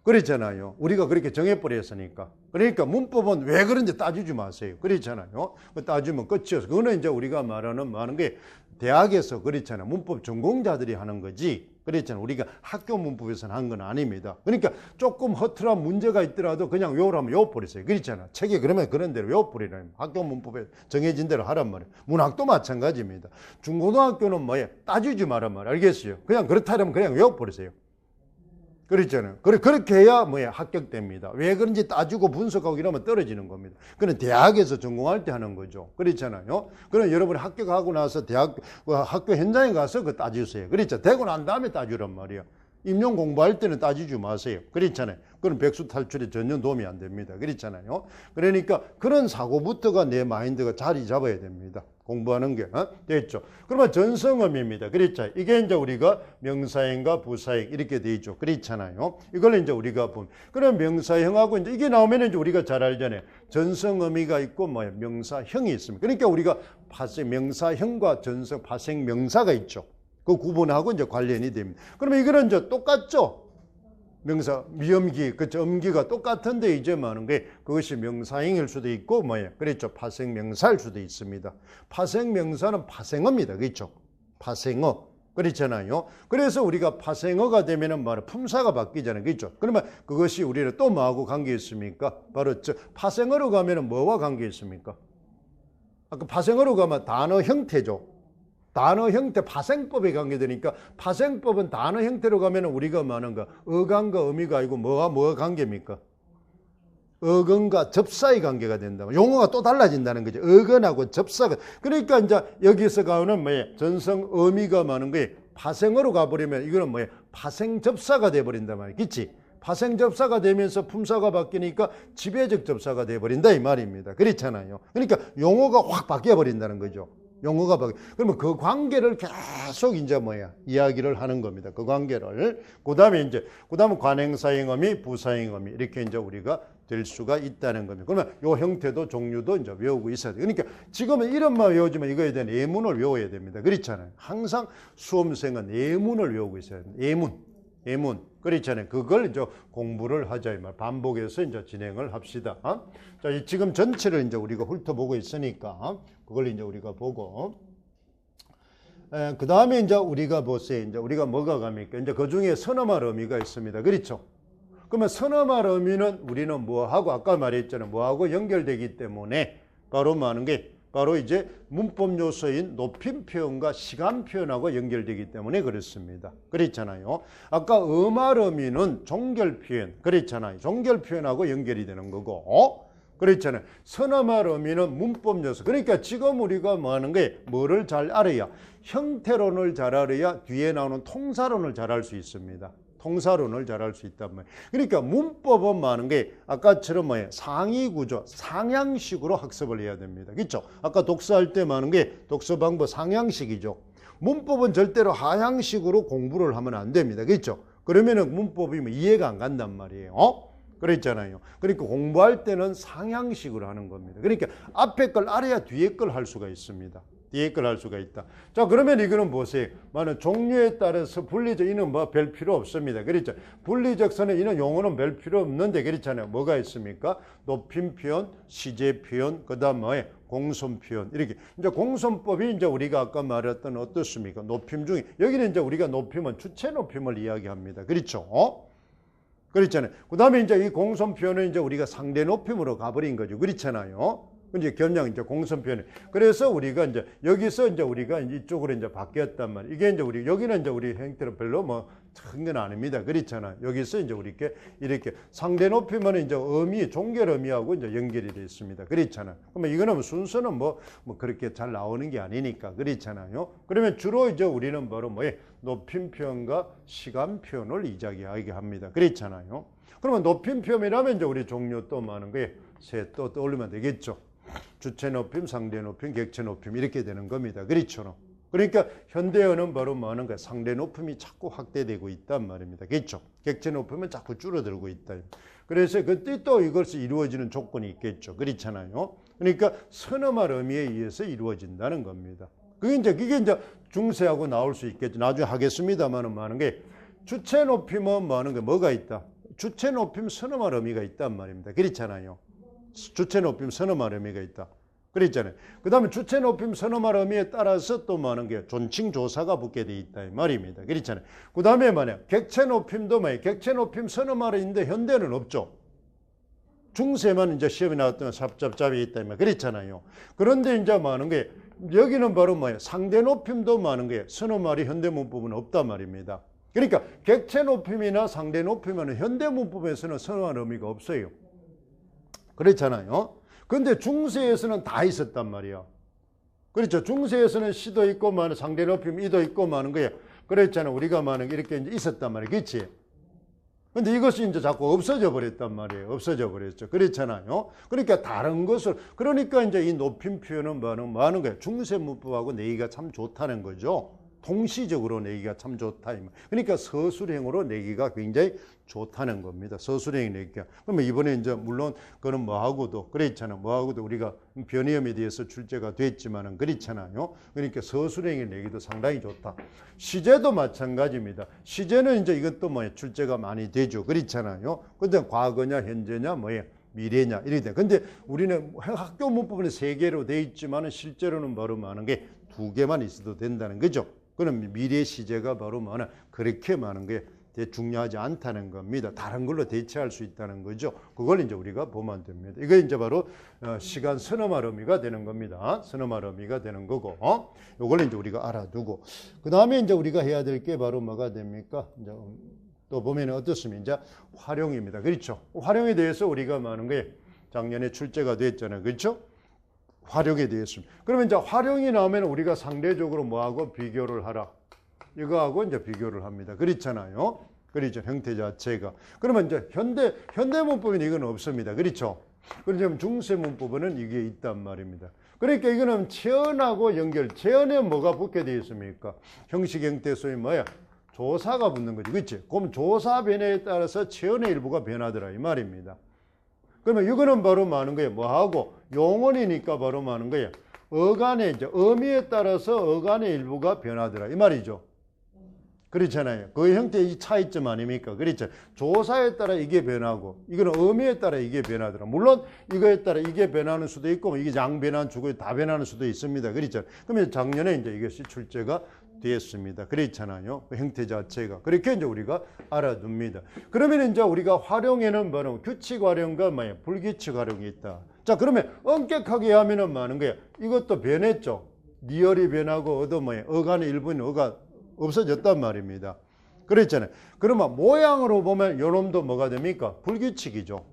그렇잖아요. 우리가 그렇게 정해버렸으니까. 그러니까 문법은 왜 그런지 따지지 마세요. 그렇잖아요. 따지면 끝이어서. 그거는 이제 우리가 말하는 많은 게 대학에서 그렇잖아요. 문법 전공자들이 하는 거지. 그렇잖아요. 우리가 학교 문법에서는 한 건 아닙니다. 그러니까 조금 허술한 문제가 있더라도 그냥 외우라면 외워버리세요. 그렇잖아요. 책에 그러면 그런 대로 외워버리라는 학교 문법에 정해진 대로 하란 말이에요. 문학도 마찬가지입니다. 중고등학교는 뭐예요? 따지지 말란 말이에요. 알겠어요? 그냥 그렇다면 그냥 외워버리세요. 그렇잖아요. 그렇게 해야 뭐야 합격됩니다. 왜 그런지 따지고 분석하고 이러면 떨어지는 겁니다. 그건 대학에서 전공할 때 하는 거죠. 그렇잖아요. 그럼 여러분이 합격하고 나서 학교 현장에 가서 그 따지세요. 그렇죠. 되고 난 다음에 따주란 말이에요. 임용 공부할 때는 따지지 마세요. 그렇잖아요. 그건 백수 탈출에 전혀 도움이 안 됩니다. 그렇잖아요. 그러니까 그런 사고부터가 내 마인드가 자리 잡아야 됩니다. 공부하는 게. 됐죠. 그러면 전성음입니다. 그렇죠. 이게 이제 우리가 명사형과 부사형 이렇게 돼 있죠. 그렇잖아요. 이걸 이제 우리가 보면. 그럼 명사형하고 이제 이게 나오면 이제 우리가 잘 알잖아요. 전성음이가 있고 뭐예요? 명사형이 있습니다. 그러니까 우리가 명사형과 파생 명사가 있죠. 그 구분하고 이제 관련이 됩니다. 그러면 이거는 이제 똑같죠? 명사, 미음기, 그쵸? 음기가 똑같은데 이제 많은 게 그것이 명사형일 수도 있고 뭐예요? 그렇죠. 파생명사일 수도 있습니다. 파생명사는 파생어입니다. 그렇죠? 파생어. 그렇잖아요. 그래서 우리가 파생어가 되면은 바로 품사가 바뀌잖아요. 그렇죠? 그러면 그것이 우리는 또 뭐하고 관계 있습니까? 바로 파생어로 가면은 뭐와 관계 있습니까? 아까 파생어로 가면 단어 형태죠. 단어 형태, 파생법에 관계되니까 파생법은 단어 형태로 가면 우리가 말하는 거 어간과 의미가 아니고 뭐가 관계입니까? 어근과 접사의 관계가 된다. 용어가 또 달라진다는 거죠. 어근하고 접사가. 그러니까 이제 여기서 가오는 뭐예요? 전성 의미가 많은 거예요. 파생어로 가버리면 이거는 뭐예요? 파생 접사가 돼버린단 말이에요. 그치? 파생 접사가 되면서 품사가 바뀌니까 지배적 접사가 돼버린다 이 말입니다. 그렇잖아요. 그러니까 용어가 확 바뀌어 버린다는 거죠. 용어가 바뀌어. 그러면 그 관계를 계속 이제 뭐야? 이야기를 하는 겁니다. 그 관계를. 그 다음에 관행사행 의미, 부사행 의미 이렇게 이제 우리가 될 수가 있다는 겁니다. 그러면 요 형태도 종류도 이제 외우고 있어야 돼요. 그러니까 지금은 이름만 외우지만 이거에 대한 예문을 외워야 됩니다. 그렇잖아요. 항상 수험생은 예문을 외우고 있어야 돼요. 예문. 그렇잖아요. 그걸 이제 공부를 하자 이 말. 반복해서 이제 진행을 합시다. 자, 지금 전체를 이제 우리가 훑어보고 있으니까 그걸 이제 우리가 보고 그 다음에 이제 우리가 보세요. 이제 우리가 뭐가 갑니까? 이제 그 중에 선어말 의미가 있습니다. 그렇죠? 그러면 선어말 의미는 우리는 뭐하고 아까 말했잖아요. 뭐하고 연결되기 때문에 바로 많은 게 바로 이제 문법 요소인 높임 표현과 시간 표현하고 연결되기 때문에 그렇습니다. 그렇잖아요. 아까 음할 의미는 종결 표현, 그렇잖아요. 종결 표현하고 연결이 되는 거고, 그렇잖아요. 선어말 의미는 문법 요소. 그러니까 지금 우리가 뭐 하는 게 뭐를 잘 알아야, 형태론을 잘 알아야 뒤에 나오는 통사론을 잘 알 수 있습니다. 통사론을 잘 할 수 있단 말이에요. 그러니까 문법은 많은 게 아까처럼 뭐예요? 상위 구조, 상향식으로 학습을 해야 됩니다. 그렇죠? 아까 독서할 때 많은 게 독서 방법 상향식이죠. 문법은 절대로 하향식으로 공부를 하면 안 됩니다. 그렇죠? 그러면은 문법이 뭐 이해가 안 간단 말이에요. 그랬잖아요. 그러니까 공부할 때는 상향식으로 하는 겁니다. 그러니까 앞에 걸 알아야 뒤에 걸 할 수가 있습니다. 뒤에 걸 할 수가 있다. 자, 그러면 이거는 보세요. 많은 종류에 따라서 분리적 이는 뭐 별 필요 없습니다. 그렇죠? 분리적 선에 이는 용어는 별 필요 없는데 그렇잖아요. 뭐가 있습니까? 높임 표현, 시제 표현, 그다음 뭐에 공손 표현 이렇게. 이제 공손법이 이제 우리가 아까 말했던 어떻습니까? 높임 중에 여기는 이제 우리가 높임은 주체 높임을 이야기합니다. 그렇죠? 그렇잖아요. 그다음에 이제 이 공손 표현은 이제 우리가 상대 높임으로 가버린 거죠. 그렇잖아요. 이제 겸양 이제 공손 표현. 그래서 우리가 이제 여기서 이제 우리가 이쪽으로 이제 바뀌었단 말이에요. 이게 이제 우리 여기는 이제 우리 형태는 별로 뭐 큰 건 아닙니다. 그렇잖아요. 여기서 이제 우리 이렇게 상대 높이면 이제 의미 종결 의미하고 이제 연결이 되어 있습니다. 그렇잖아요. 그러면 이거는 순서는 뭐 그렇게 잘 나오는 게 아니니까 그렇잖아요. 그러면 주로 이제 우리는 바로 뭐예요? 높임 표현과 시간 표현을 이야기하게 합니다. 그렇잖아요. 그러면 높임 표현이라면 이제 우리 종류 또 많은 거에 셋 또 떠올리면 되겠죠. 주체 높임, 상대 높임, 객체 높임 이렇게 되는 겁니다. 그렇죠? 그러니까 현대어는 바로 뭐하는 거야? 상대 높임이 자꾸 확대되고 있단 말입니다. 그렇죠? 객체 높임은 자꾸 줄어들고 있다. 그래서 그때 또 이것이 이루어지는 조건이 있겠죠. 그렇잖아요. 그러니까 선어말 의미에 의해서 이루어진다는 겁니다. 그게 이제 중세하고 나올 수 있겠죠. 나중에 하겠습니다만은 뭐하는 게 주체 높임은 뭐하는 게 뭐가 있다? 주체 높임 선어말 의미가 있단 말입니다. 그렇잖아요. 주체 높임 선어말 의미가 있다. 그랬잖아요. 그 다음에 주체 높임 선어말 의미에 따라서 또 많은 게 존칭 조사가 붙게 돼 있다 이 말입니다. 그렇잖아요. 그 다음에 만약 객체 높임도 뭐예요? 객체 높임 선어말인데 현대는 없죠. 중세만 이제 시험에 나왔던 삽잡잡이 있다 이 말. 그렇잖아요. 그런데 이제 많은 게 여기는 바로 뭐예요? 상대 높임도 많은 게 선어말이 현대 문법은 없단 말입니다. 그러니까 객체 높임이나 상대 높임은 현대 문법에서는 선어말 의미가 없어요. 그렇잖아요. 근데 중세에서는 다 있었단 말이야. 그렇죠. 중세에서는 시도 있고 많은 상대 높임 이도 있고 많은 거예요. 그랬잖아요. 우리가 많은 이렇게 이제 있었단 말이에요. 그렇지? 근데 이것이 이제 자꾸 없어져 버렸단 말이에요. 없어져 버렸죠. 그렇잖아요. 그러니까 다른 것을 그러니까 이제 이 높임 표현은 많은 거예요. 중세 문법하고 내기가 참 좋다는 거죠. 동시적으로 내기가 참 좋다. 그러니까 서술형으로 내기가 굉장히 좋다는 겁니다. 서술형이 내기가. 그러면 이번에 이제 물론 그는 뭐하고도 그렇잖아요. 뭐하고도 우리가 변이음에 대해서 출제가 됐지만은 그렇잖아요. 그러니까 서술형이 내기도 상당히 좋다. 시제도 마찬가지입니다. 시제는 이제 이것도 뭐 출제가 많이 되죠. 그렇잖아요. 근데 과거냐 현재냐 뭐예요? 미래냐 이렇게 돼. 근데 우리는 학교 문법은 3개로 돼 있지만은 실제로는 바로 많은 게 2개만 있어도 된다는 거죠. 그럼 미래 시제가 바로 그렇게 많은 게 중요하지 않다는 겁니다. 다른 걸로 대체할 수 있다는 거죠. 그걸 이제 우리가 보면 됩니다. 이거 이제 바로 시간 선어말 의미가 되는 겁니다. 선어말 의미가 되는 거고, 이걸 이제 우리가 알아두고, 그 다음에 이제 우리가 해야 될 게 바로 뭐가 됩니까? 이제 또 보면 어떻습니까? 이제 활용입니다. 그렇죠? 활용에 대해서 우리가 많은 거에 작년에 출제가 됐잖아요. 그렇죠? 활용에 대해서입니다. 그러면 이제 활용이 나오면 우리가 상대적으로 뭐하고 비교를 하라. 이거하고 이제 비교를 합니다. 그렇잖아요. 그렇죠. 형태 자체가. 그러면 이제 현대 문법에는 이건 없습니다. 그렇죠. 그러면 중세 문법에는 이게 있단 말입니다. 그러니까 이거는 체언하고 체언에 뭐가 붙게 되어 있습니까? 형식 형태 소위 뭐야? 조사가 붙는 거지. 그렇지? 그럼 조사 변화에 따라서 체언의 일부가 변하더라. 이 말입니다. 그러면 이거는 바로 많은 거예요. 뭐하고? 용언이니까 바로 많은 거예요. 어간의 이제 의미에 따라서 어간의 일부가 변하더라. 이 말이죠. 그렇잖아요. 그 형태의 차이점 아닙니까? 그렇죠. 조사에 따라 이게 변하고, 이거는 의미에 따라 이게 변하더라. 물론 이거에 따라 이게 변하는 수도 있고, 이게 양 변하는 주고 다 변하는 수도 있습니다. 그렇죠. 그러면 작년에 이제 이것이 출제가 되었습니다. 그렇잖아요. 그 형태 자체가. 그렇게 이제 우리가 알아둡니다. 그러면 이제 우리가 활용에는 바로 규칙 활용과 뭐야? 불규칙 활용이 있다. 자, 그러면 엄격하게 하면은 많은 거야. 이것도 변했죠. 니얼이 변하고, 뭐야? 어간의 일부는 없어졌단 말입니다. 그랬잖아요. 그러면 모양으로 보면 요놈도 뭐가 됩니까? 불규칙이죠.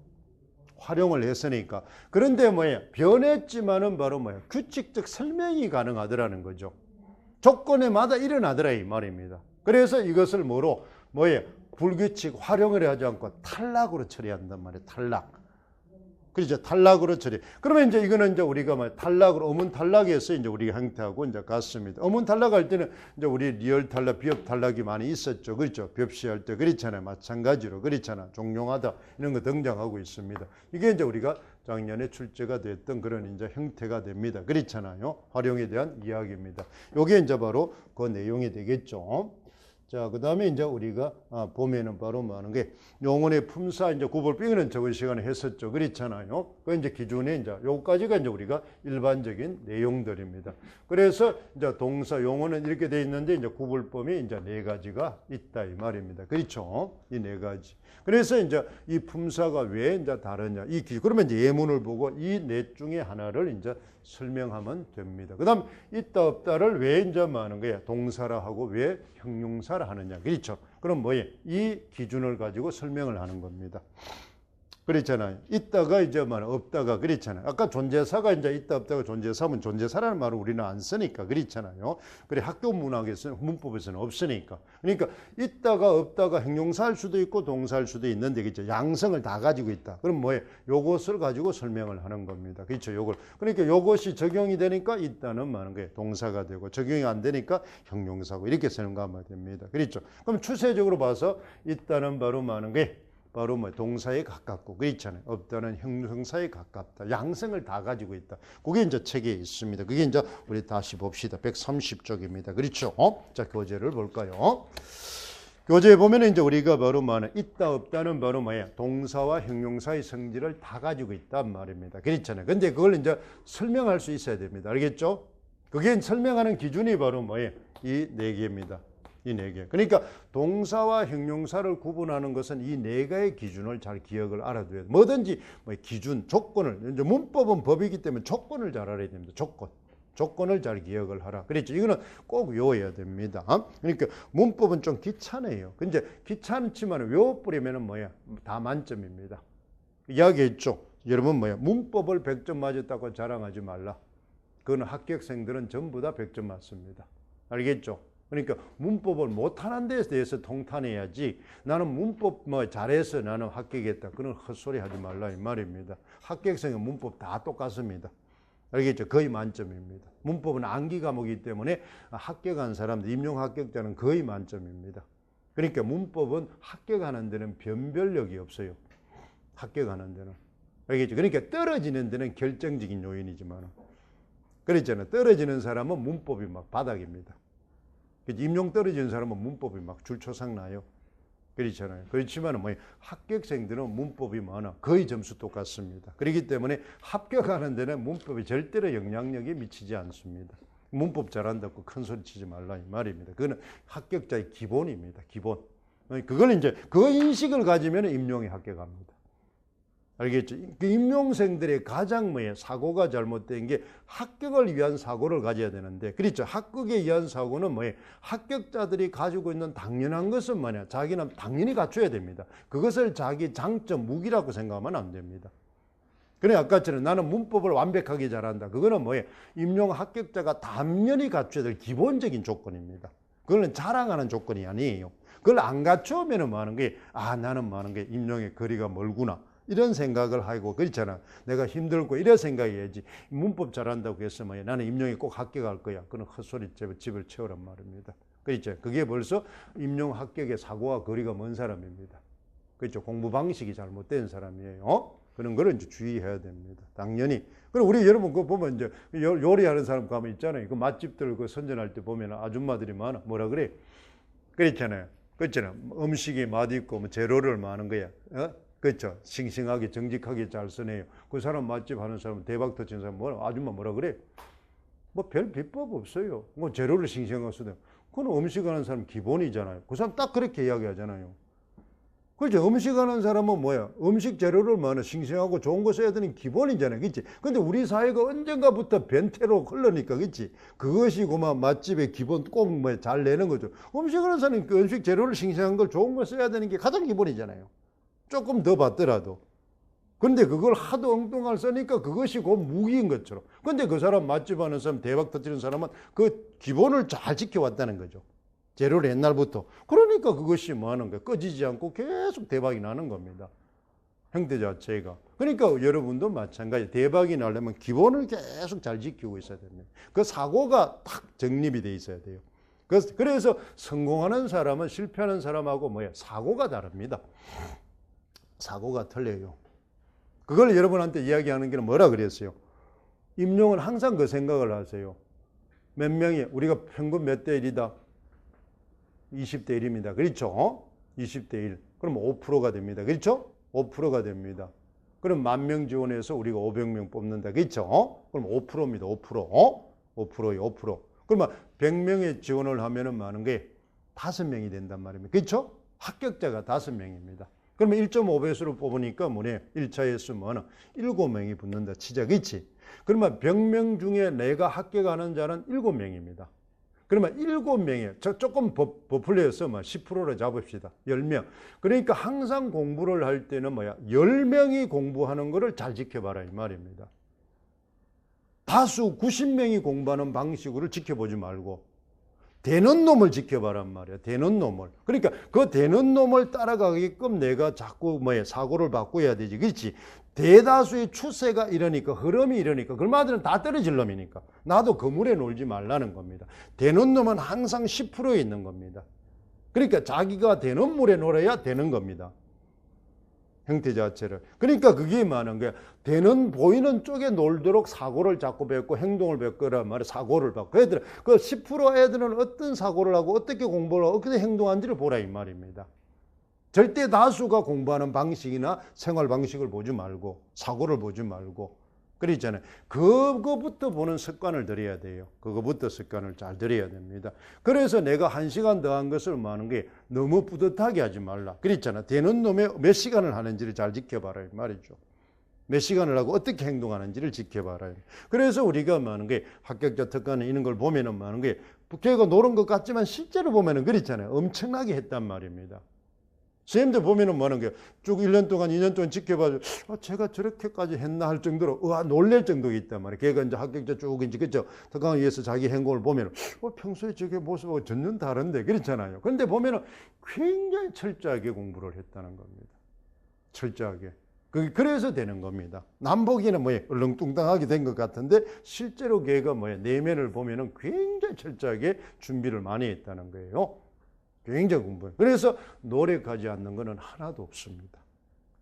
활용을 했으니까. 그런데 뭐예요? 변했지만은 바로 뭐예요? 규칙적 설명이 가능하더라는 거죠. 조건에 마다 일어나더라 이 말입니다. 그래서 이것을 뭐예요? 불규칙 활용을 하지 않고 탈락으로 처리한단 말이에요. 탈락. 그렇죠. 탈락으로 처리. 그러면 이제 이거는 이제 우리가 탈락으로, 어문 탈락에서 이제 우리가 형태하고 이제 같습니다. 어문 탈락할 때는 이제 우리 리얼 탈락, 비업 탈락이 많이 있었죠. 그렇죠. 벽시할 때 그렇잖아요. 마찬가지로. 그렇잖아요. 종용하다. 이런 거 등장하고 있습니다. 이게 이제 우리가 작년에 출제가 됐던 그런 이제 형태가 됩니다. 그렇잖아요. 활용에 대한 이야기입니다. 요게 이제 바로 그 내용이 되겠죠. 자, 그 다음에 이제 우리가 보면은 바로 뭐 하는 게 용언의 품사 이제 구별 삐는 저번 시간에 했었죠. 그렇잖아요. 그 이제 기준에 이제 요까지가 이제 우리가 일반적인 내용들입니다. 그래서 이제 동사 용언은 이렇게 돼 있는데 이제 구별법이 이제 4가지가 있다 이 말입니다. 그렇죠. 이 4가지. 그래서 이제 이 품사가 왜 이제 다르냐. 그러면 이제 예문을 보고 이 넷 중에 하나를 이제 설명하면 됩니다. 그 다음 있다 없다를 왜 이제 뭐 하는 거예요? 동사라 하고 왜 형용사라 하느냐. 그렇죠. 그럼 뭐예요? 이 기준을 가지고 설명을 하는 겁니다. 그렇잖아요. 있다가 이제 말 없다가 그렇잖아요. 아까 존재사가 이제 있다 없다가 존재사면 존재사라는 말을 우리는 안 쓰니까 그렇잖아요. 그래 학교 문학에서는 문법에서는 없으니까. 그러니까 있다가 없다가 형용사할 수도 있고 동사할 수도 있는데 그렇죠. 양성을 다 가지고 있다. 그럼 뭐예요? 요것을 가지고 설명을 하는 겁니다. 그렇죠. 요걸. 그러니까 요것이 적용이 되니까 있다는 많은 거예요. 동사가 되고 적용이 안 되니까 형용사고 이렇게 생각하면 됩니다. 그렇죠. 그럼 추세적으로 봐서 있다는 바로 많은 게 바로 동사에 가깝고 그렇잖아요. 없다는 형용사에 가깝다. 양성을 다 가지고 있다. 그게 이제 책에 있습니다. 그게 이제 우리 다시 봅시다. 130쪽입니다. 그렇죠? 자, 교재를 볼까요? 교재에 보면 이제 우리가 바로 있다 없다는 바로 동사와 형용사의 성질을 다 가지고 있단 말입니다. 그렇잖아요. 근데 그걸 이제 설명할 수 있어야 됩니다. 알겠죠? 그게 설명하는 기준이 바로 이 4개입니다. 이 4개. 그러니까 동사와 형용사를 구분하는 것은 이 4가의 기준을 잘 기억을 알아둬야 돼요. 뭐든지 기준, 조건을, 이제 문법은 법이기 때문에 조건을 잘 알아야 됩니다. 조건을 잘 기억을 하라. 그렇죠. 이거는 꼭 외워야 됩니다. 그러니까 문법은 좀 귀찮아요. 근데 귀찮지만 외워버리면 다 만점입니다. 이야기했죠. 여러분 문법을 100점 맞았다고 자랑하지 말라. 그건 합격생들은 전부 다 100점 맞습니다. 알겠죠? 그러니까 문법을 못하는 데에 대해서 통탄해야지 나는 문법 잘해서 나는 합격했다. 그건 헛소리 하지 말라 이 말입니다. 합격생은 문법 다 똑같습니다. 알겠죠? 거의 만점입니다. 문법은 암기 과목이기 때문에 합격한 사람들, 임용 합격자는 거의 만점입니다. 그러니까 문법은 합격하는 데는 변별력이 없어요. 합격하는 데는. 알겠죠? 그러니까 떨어지는 데는 결정적인 요인이지만 그렇잖아요. 떨어지는 사람은 문법이 바닥입니다. 임용 떨어지는 사람은 문법이 줄초상 나요. 그렇잖아요. 그렇지만 합격생들은 문법이 많아. 거의 점수 똑같습니다. 그렇기 때문에 합격하는 데는 문법이 절대로 영향력이 미치지 않습니다. 문법 잘한다고 큰 소리 치지 말라 이 말입니다. 그거는 합격자의 기본입니다. 기본. 그걸 이제 그 인식을 가지면 임용에 합격합니다. 알겠죠? 그 임용생들의 가장 사고가 잘못된 게 합격을 위한 사고를 가져야 되는데, 그렇죠? 합격에 의한 사고는 합격자들이 가지고 있는 당연한 것은 자기는 당연히 갖춰야 됩니다. 그것을 자기 장점, 무기라고 생각하면 안 됩니다. 그래, 아까처럼 나는 문법을 완벽하게 잘한다. 그거는 임용 합격자가 당연히 갖춰야 될 기본적인 조건입니다. 그거는 자랑하는 조건이 아니에요. 그걸 안 갖추면 나는 임용의 거리가 멀구나. 이런 생각을 하고, 그렇잖아. 내가 힘들고 이런 생각해야지. 문법 잘한다고 해서 나는 임용에 꼭 합격할 거야. 그건 헛소리 집을 채우란 말입니다. 그렇죠. 그게 벌써 임용 합격의 사고와 거리가 먼 사람입니다. 그렇죠. 공부 방식이 잘못된 사람이에요. 그런 거를 이제 주의해야 됩니다. 당연히. 그리고 우리 여러분 그거 보면 이제 요리하는 사람 가면 있잖아요. 그 맛집들 그 선전할 때 보면 아줌마들이 많아. 뭐라 그래? 그렇잖아요. 그렇잖아요. 음식이 맛있고 재료를 많은 거야. 그렇죠. 싱싱하게 정직하게 잘 쓰네요. 그 사람 맛집 하는 사람 대박 터진 사람 아줌마 뭐라 그래? 별 비법 없어요. 재료를 싱싱하게 쓰다. 그건 음식하는 사람 기본이잖아요. 그 사람 딱 그렇게 이야기하잖아요. 그렇죠. 음식하는 사람은 음식 재료를 싱싱하고 좋은 거 써야 되는 기본이잖아요. 그렇지? 근데 우리 사회가 언젠가부터 변태로 흘러니까, 그렇지? 그것이 맛집의 기본 꼭 잘 내는 거죠. 음식하는 사람은 그 음식 재료를 싱싱한 걸 좋은 거 써야 되는 게 가장 기본이잖아요. 조금 더 받더라도. 근데 그걸 하도 엉뚱할 쓰니까 그것이 곧 무기인 것처럼. 근데 그 사람 맛집 하는 사람, 대박 터뜨리는 사람은 그 기본을 잘 지켜왔다는 거죠. 재료를 옛날부터. 그러니까 그것이 하는 거예요. 꺼지지 않고 계속 대박이 나는 겁니다. 형태 자체가. 그러니까 여러분도 마찬가지. 대박이 나려면 기본을 계속 잘 지키고 있어야 됩니다. 그 사고가 딱 정립이 돼 있어야 돼요. 그래서 성공하는 사람은 실패하는 사람하고 사고가 다릅니다. 사고가 틀려요. 그걸 여러분한테 이야기하는 게 뭐라 그랬어요? 임용은 항상 그 생각을 하세요. 몇 명이, 우리가 평균 몇 대 1이다? 20대 1입니다. 그렇죠? 20대 1. 그럼 5%가 됩니다. 그렇죠? 5%가 됩니다. 그럼 10,000명 지원해서 우리가 500명 뽑는다. 그렇죠? 그럼 5%입니다. 5%. 5%예요. 5%. 그러면 100명의 지원을 하면은 많은 게 5명이 된단 말입니다. 그렇죠? 합격자가 5명입니다. 그러면 1.5배수로 뽑으니까 1차에서 7명이 붙는다. 치자. 그렇지? 그러면 100명 중에 내가 합격하는 자는 7명입니다. 그러면 7명이에요. 조금 버플레여서 10%로 잡읍시다. 10명. 그러니까 항상 공부를 할 때는 10명이 공부하는 거를 잘 지켜봐라 이 말입니다. 다수 90명이 공부하는 방식으로 지켜보지 말고 되는 놈을 지켜봐란 말이야. 되는 놈을. 그러니까 그 되는 놈을 따라가게끔 내가 자꾸 사고를 바꿔야 되지. 그렇지? 대다수의 추세가 이러니까, 흐름이 이러니까, 그들은 다 떨어질 놈이니까. 나도 그 물에 놀지 말라는 겁니다. 되는 놈은 항상 10%에 있는 겁니다. 그러니까 자기가 되는 물에 놀아야 되는 겁니다. 형태 자체를. 그러니까 그게 많은 거야. 보이는 쪽에 놀도록 사고를 자꾸 뱉고 행동을 뱉거란 말이야. 사고를 받고. 애들, 그 10% 애들은 어떤 사고를 하고 어떻게 공부를 하고 어떻게 행동하는지를 보라 이 말입니다. 절대 다수가 공부하는 방식이나 생활 방식을 보지 말고 사고를 보지 말고 그러잖아요. 그거부터 보는 습관을 들여야 돼요. 그거부터 습관을 잘 들여야 됩니다. 그래서 내가 1시간 더 한 것을 하는 게 너무 뿌듯하게 하지 말라. 그랬잖아. 되는 놈에 몇 시간을 하는지를 잘 지켜봐라 말이죠. 몇 시간을 하고 어떻게 행동하는지를 지켜봐라. 그래서 우리가 하는 게 합격자 특강에 있는 걸 보면은 하는 게 걔가 노는 것 같지만 실제로 보면은 그렇잖아요. 엄청나게 했단 말입니다. 선생님들 보면은 하는 게 쭉 1년 동안, 2년 동안 지켜봐도 제가 저렇게까지 했나 할 정도로 놀랄 정도가 있단 말이에요. 걔가 이제 합격자 쭉 이제 그죠? 특강을 위해서 자기 행동을 보면은 평소에 저게 모습하고 전혀 다른데 그렇잖아요. 그런데 보면은 굉장히 철저하게 공부를 했다는 겁니다. 철저하게. 그래서 되는 겁니다. 남 보기에는 얼렁뚱땅하게 된 것 같은데 실제로 걔가 내면을 보면은 굉장히 철저하게 준비를 많이 했다는 거예요. 굉장히 공부해요. 그래서 노력하지 않는 것은 하나도 없습니다.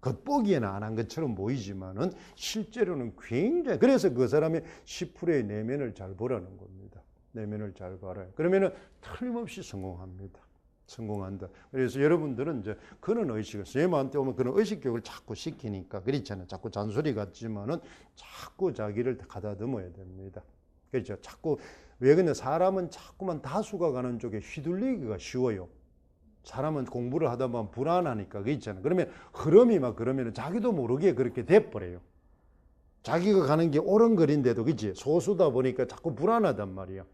겉보기에는 안 한 것처럼 보이지만은 실제로는 굉장히, 그래서 그 사람의 10%의 내면을 잘 보라는 겁니다. 내면을 잘 봐라요. 그러면은 틀림없이 성공합니다. 성공한다. 그래서 여러분들은 이제 그런 의식을, 선생님한테 오면 그런 의식 교육을 자꾸 시키니까 그렇잖아요. 자꾸 잔소리 같지만은 자꾸 자기를 가다듬어야 됩니다. 그렇죠. 자꾸 왜 근데 사람은 자꾸만 다수가 가는 쪽에 휘둘리기가 쉬워요. 사람은 공부를 하다 보면 불안하니까 그게 있잖아. 그러면 흐름이 막 그러면 자기도 모르게 그렇게 돼버려요. 자기가 가는 게 옳은 거리인데도 그치? 소수다 보니까 자꾸 불안하단 말이야.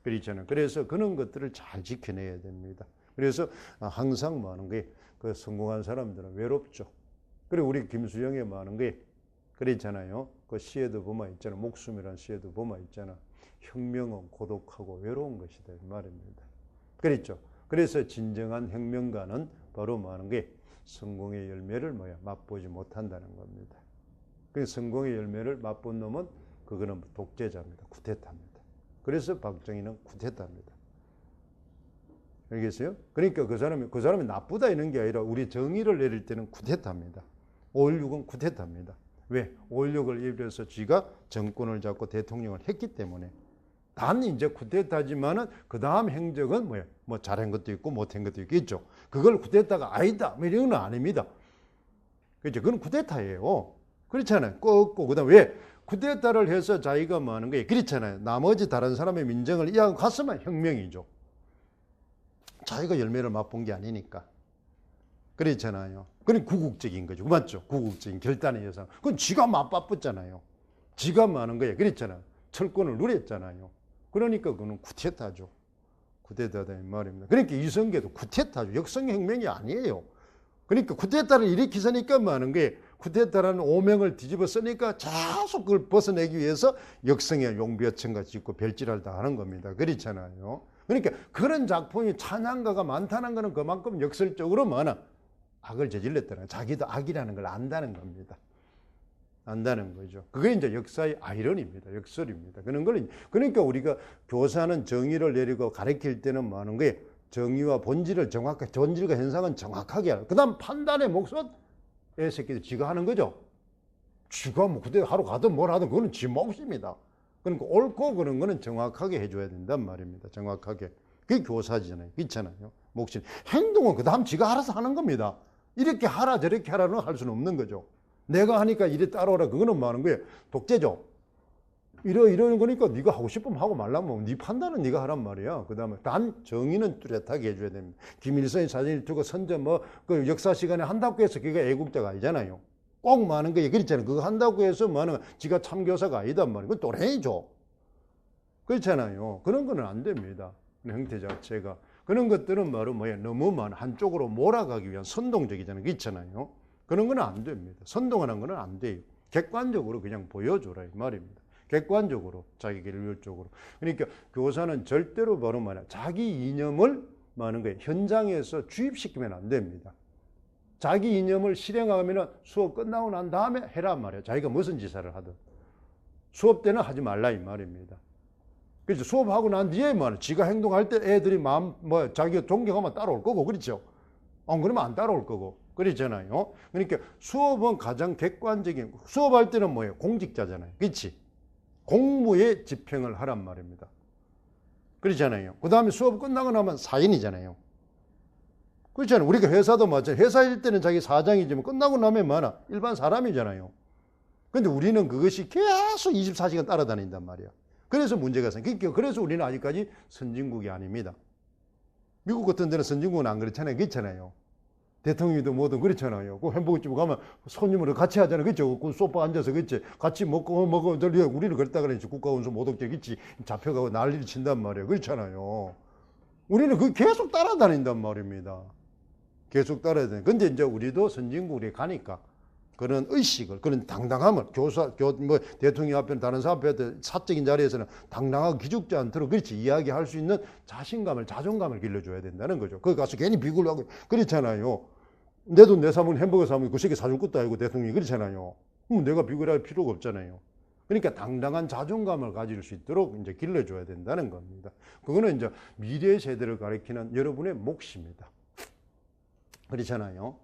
그렇잖아. 그래서 그런 것들을 잘 지켜내야 됩니다. 그래서 항상 뭐 하는 게 그 성공한 사람들은 외롭죠. 그리고 우리 김수영이 뭐 하는 게 그랬잖아요. 그 시에도 보면 있잖아. 목숨이란 시에도 보면 있잖아. 혁명은 고독하고 외로운 것이다. 이 말입니다. 그랬죠. 그래서 진정한 혁명가는 바로 뭐 하는 게 성공의 열매를 맛보지 못한다는 겁니다. 그 성공의 열매를 맛본 놈은 그거는 독재자입니다. 쿠데타입니다. 그래서 박정희는 쿠데타입니다. 알겠어요? 그러니까 그 사람이 나쁘다 이런 게 아니라 우리 정의를 내릴 때는 쿠데타입니다. 5.16은 쿠데타입니다. 왜? 5.16을 예비해서 쥐가 정권을 잡고 대통령을 했기 때문에. 단 이제 쿠데타지만은 그 다음 행적은 뭐예요? 뭐 잘한 것도 있고 못한 것도 있겠죠. 그걸 쿠데타가 아니다. 뭐 이런 건 아닙니다. 그렇죠? 그건 쿠데타예요. 그렇잖아요. 꼭 그다음에 왜? 쿠데타를 해서 자기가 뭐 하는 거예요? 그렇잖아요. 나머지 다른 사람의 민정을 이하고 갔으면 혁명이죠. 자기가 열매를 맛본 게 아니니까. 그렇잖아요. 그건 구국적인 거죠. 맞죠? 구국적인 결단의 여상. 그건 지가 맞바쁘잖아요. 지가 뭐 하는 거예요? 그랬잖아요. 철권을 누렸잖아요. 그러니까 그거는 쿠데타죠. 쿠데타다 이 말입니다. 그러니까 이성계도 쿠데타죠. 역성혁명이 아니에요. 그러니까 쿠데타를 일으키서니까 뭐 하는 거예요? 쿠데타라는 오명을 뒤집어 쓰니까 계속 그걸 벗어내기 위해서 역성의 용비어천가 짓고 별지랄 다 하는 겁니다. 그렇잖아요. 그러니까 그런 작품이 찬양가가 많다는 것은 그만큼 역설적으로 뭐나 악을 저질렀다는, 자기도 악이라는 걸 안다는 겁니다. 안다는 거죠. 그게 이제 역사의 아이러니입니다. 역설입니다. 그런 걸, 그러니까 우리가 교사는 정의를 내리고 가르칠 때는 뭐 하는 거예요? 정의와 본질을 정확하게, 본질과 현상은 정확하게 하라. 그 다음 판단의 몫은 애새끼들 지가 하는 거죠. 지가 뭐 그때 하루 가든 뭘 하든 그거는 지 몫입니다. 그러니까 옳고 그런 거는 정확하게 해줘야 된단 말입니다. 정확하게. 그게 교사잖아요. 그렇잖아요. 몫이. 행동은 그 다음 지가 알아서 하는 겁니다. 이렇게 하라 저렇게 하라는 할 수는 없는 거죠. 내가 하니까 이래 따라오라. 그거는 뭐 하는 거예요? 독재죠. 이러는 거니까 네가 하고 싶으면 하고 말라면 네 판단은 네가 하란 말이야. 그 다음에 단 정의는 뚜렷하게 해줘야 됩니다. 김일성이 사진을 두고 선제 그 역사 시간에 한다고 해서 그게 애국자가 아니잖아요. 꼭 뭐 하는 거예요. 그렇잖아요. 그거 한다고 해서 뭐 하는 거 지가 참교사가 아니단 말이에요. 그건 또래이죠. 그렇잖아요. 그런 거는 안 됩니다. 형태 자체가. 그런 것들은 바로 뭐예요? 너무 한쪽으로 몰아가기 위한 선동적이잖아요. 그렇잖아요. 그런 건 안 됩니다. 선동하는 거는 안 돼요. 객관적으로 그냥 보여줘라 이 말입니다. 객관적으로, 자기 객관적으로. 그러니까 교사는 절대로 바로 말이야. 자기 이념을 뭐하는 거예요? 현장에서 주입시키면 안 됩니다. 자기 이념을 실행하면 수업 끝나고 난 다음에 해란 말이에요. 자기가 무슨 지사를 하든. 수업 때는 하지 말라 이 말입니다. 그렇죠. 수업하고 난 뒤에 뭐 지가 행동할 때 애들이 자기가 존경하면 따라올 거고, 그렇죠. 안 그러면 안 따라올 거고. 그렇잖아요. 그러니까 수업은 가장 객관적인, 수업할 때는 뭐예요? 공직자잖아요. 그렇지? 공무에 집행을 하란 말입니다. 그렇잖아요. 그 다음에 수업 끝나고 나면 사인이잖아요. 그렇잖아요. 우리가 회사도 마찬가지. 회사일 때는 자기 사장이지만 끝나고 나면 뭐하나? 일반 사람이잖아요. 근데 우리는 그것이 계속 24시간 따라다닌단 말이야. 그래서 문제가 생겨요. 그래서 우리는 아직까지 선진국이 아닙니다. 미국 같은 데는 선진국은 안 그렇잖아요. 그렇잖아요. 대통령도 뭐든 그렇잖아요. 그 햄버거집 가면 손님으로 같이 하잖아요. 그렇죠? 그 소파 앉아서 그렇지. 같이 먹고 우리는 그랬다 그러지. 국가원수 모독죄 있지. 잡혀가고 난리를 친단 말이에요. 그렇잖아요. 우리는 그 계속 따라다닌단 말입니다. 계속 따라야 돼. 근데 이제 우리도 선진국에 가니까 그런 의식을, 그런 당당함을 대통령 앞에는 다른 사람 앞에 사적인 자리에서는 당당하고 기죽지 않도록 그렇지 이야기할 수 있는 자신감을, 자존감을 길러줘야 된다는 거죠. 거기 가서 괜히 비굴 하고 그렇잖아요. 내 돈 내 사먹는 햄버거 사먹는 그 새끼 사줄 것도 아니고 대통령이 그렇잖아요. 그럼 내가 비굴할 필요가 없잖아요. 그러니까 당당한 자존감을 가질 수 있도록 이제 길러줘야 된다는 겁니다. 그거는 이제 미래 세대를 가리키는 여러분의 몫입니다. 그렇잖아요.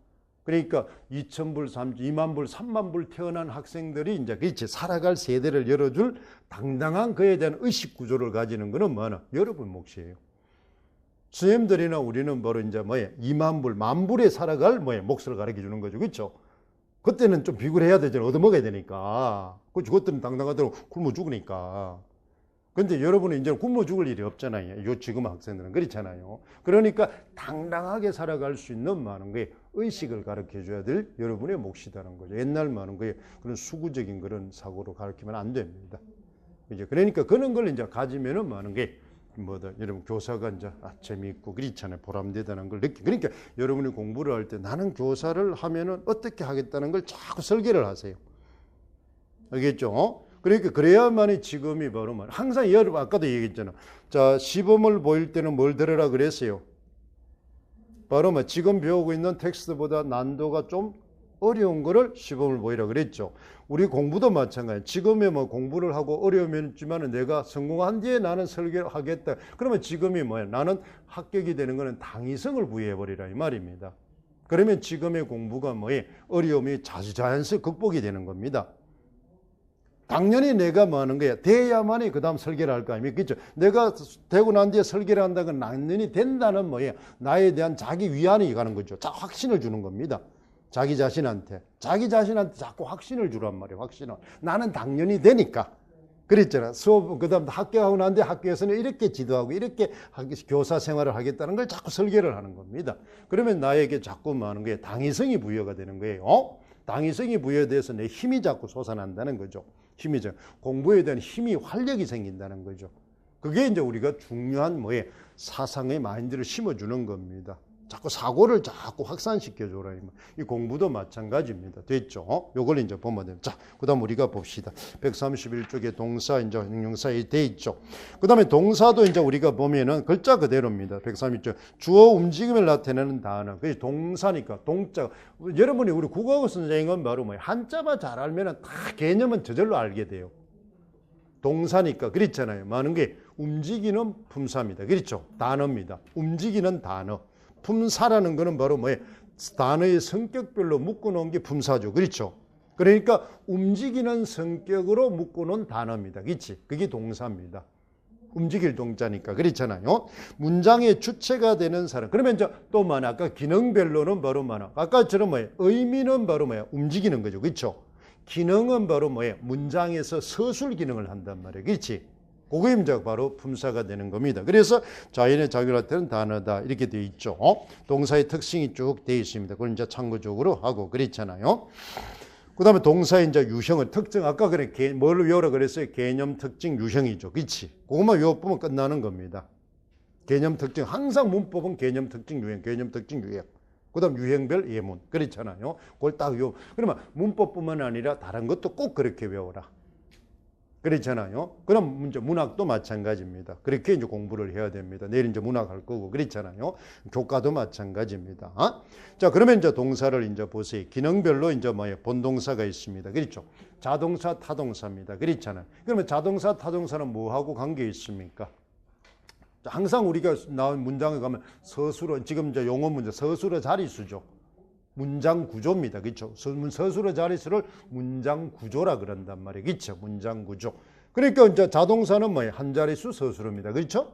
그러니까 2,000불, 2만 불, 3만 불 태어난 학생들이 이제 그렇지 살아갈 세대를 열어줄 당당한 그에 대한 의식 구조를 가지는 거는 뭐나 여러분 몫이에요. 스님들이나 우리는 바로 이제 2만 불, 만 불에 살아갈 몫을 가르쳐 주는 거죠. 그렇죠? 그때는 좀 비굴해야 되잖아요. 얻어먹어야 되니까. 그것들은 당당하도록 굶어 죽으니까. 근데 여러분은 이제 굶어 죽을 일이 없잖아요. 요 지금 학생들은 그렇잖아요. 그러니까 당당하게 살아갈 수 있는 많은 거에 의식을 가르쳐 줘야 될 여러분의 몫이라는 거죠. 옛날 많은 거에 그런 수구적인 그런 사고로 가르치면 안 됩니다. 이제 그러니까 그런 걸 이제 가지면은 많은 게 뭐다. 여러분 교사가 이제 재미있고 그렇잖아요. 보람되다는 걸 느끼. 그러니까 여러분이 공부를 할 때 나는 교사를 하면은 어떻게 하겠다는 걸 자꾸 설계를 하세요. 알겠죠? 그러니까 그래야만이 지금이 바로 항상 여러분 아까도 얘기했잖아. 자, 시범을 보일 때는 뭘 들으라 그랬어요? 바로 지금 배우고 있는 텍스트보다 난도가 좀 어려운 거를 시범을 보이라 그랬죠. 우리 공부도 마찬가지예요. 지금에 공부를 하고 어려움이 있지만 내가 성공한 뒤에 나는 설계를 하겠다. 그러면 지금이 뭐야? 나는 합격이 되는 거는 당위성을 부여해 버리라 이 말입니다. 그러면 지금의 공부가 뭐예요? 어려움이 자연스레 극복이 되는 겁니다. 당연히 내가 뭐 하는 거야? 돼야만이 그 다음 설계를 할 거 아닙니까? 그렇죠? 내가 되고 난 뒤에 설계를 한다는 건 당연히 된다는 뭐예요? 나에 대한 자기 위안이 가는 거죠. 확신을 주는 겁니다. 자기 자신한테 자꾸 확신을 주란 말이에요. 확신을. 나는 당연히 되니까. 그랬잖아. 수업, 그 다음 합격하고 난 뒤에 학교에서는 이렇게 지도하고 이렇게 교사 생활을 하겠다는 걸 자꾸 설계를 하는 겁니다. 그러면 나에게 자꾸 뭐 하는 거예요? 당위성이 부여가 되는 거예요. 당위성이 부여돼서 내 힘이 자꾸 솟아난다는 거죠. 힘이죠. 공부에 대한 힘이 활력이 생긴다는 거죠. 그게 이제 우리가 중요한 뭐에 사상의 마인드를 심어주는 겁니다. 자꾸 사고를 자꾸 확산시켜줘라. 이 공부도 마찬가지입니다. 됐죠? 요걸 이제 보면 됩니다. 자, 그 다음 우리가 봅시다. 131쪽에 동사, 이제 형용사에 돼 있죠. 그 다음에 동사도 이제 우리가 보면은 글자 그대로입니다. 131쪽. 주어 움직임을 나타내는 단어. 그게 동사니까, 동자. 여러분이 우리 국어학원 선생님은 바로 뭐예요? 한자만 잘 알면은 다 개념은 저절로 알게 돼요. 동사니까 그렇잖아요. 많은 게 움직이는 품사입니다. 그렇죠? 단어입니다. 움직이는 단어. 품사라는 거는 바로 뭐예요? 단어의 성격별로 묶어놓은 게 품사죠. 그렇죠? 그러니까 움직이는 성격으로 묶어놓은 단어입니다. 그렇지? 그게 동사입니다. 움직일 동자니까 그렇잖아요. 문장의 주체가 되는 사람. 그러면 이제 또 뭐냐? 아까 기능별로는 바로 뭐냐? 아까처럼 뭐예요? 의미는 바로 뭐예요? 움직이는 거죠. 그렇죠? 기능은 바로 뭐예요? 문장에서 서술 기능을 한단 말이에요. 그렇지? 그게 이제 바로 품사가 되는 겁니다. 그래서 자연의 자기라테는 단어다 이렇게 되어 있죠. 동사의 특징이 쭉 되어 있습니다. 그걸 이제 참고적으로 하고 그랬잖아요. 그 다음에 동사의 이제 유형은 특징 아까 그래 뭘 외우라 그랬어요? 개념 특징 유형이죠. 그렇지? 그것만 외워보면 끝나는 겁니다. 개념 특징 항상 문법은 개념 특징 유형, 개념 특징 유형. 그 다음 유형별 예문 그렇잖아요. 그걸 딱 외워. 그러면 문법뿐만 아니라 다른 것도 꼭 그렇게 외워라. 그렇잖아요. 그럼 이제 문학도 마찬가지입니다. 그렇게 이제 공부를 해야 됩니다. 내일 이제 문학 할 거고 그렇잖아요. 교과도 마찬가지입니다. 자, 그러면 이제 동사를 이제 보세요. 기능별로 이제 뭐예요? 본동사가 있습니다. 그렇죠? 자동사, 타동사입니다. 그렇잖아요. 그러면 자동사, 타동사는 뭐하고 관계 있습니까? 항상 우리가 나온 문장에 가면 서술어, 지금 이제 용어 문제 서술어 자리수죠. 문장 구조입니다. 그렇죠? 서술어 자리수를 문장 구조라 그런단 말이에요. 그렇죠? 문장 구조. 그러니까 이제 자동사는 뭐예요? 한 자릿수 서술어입니다. 그렇죠?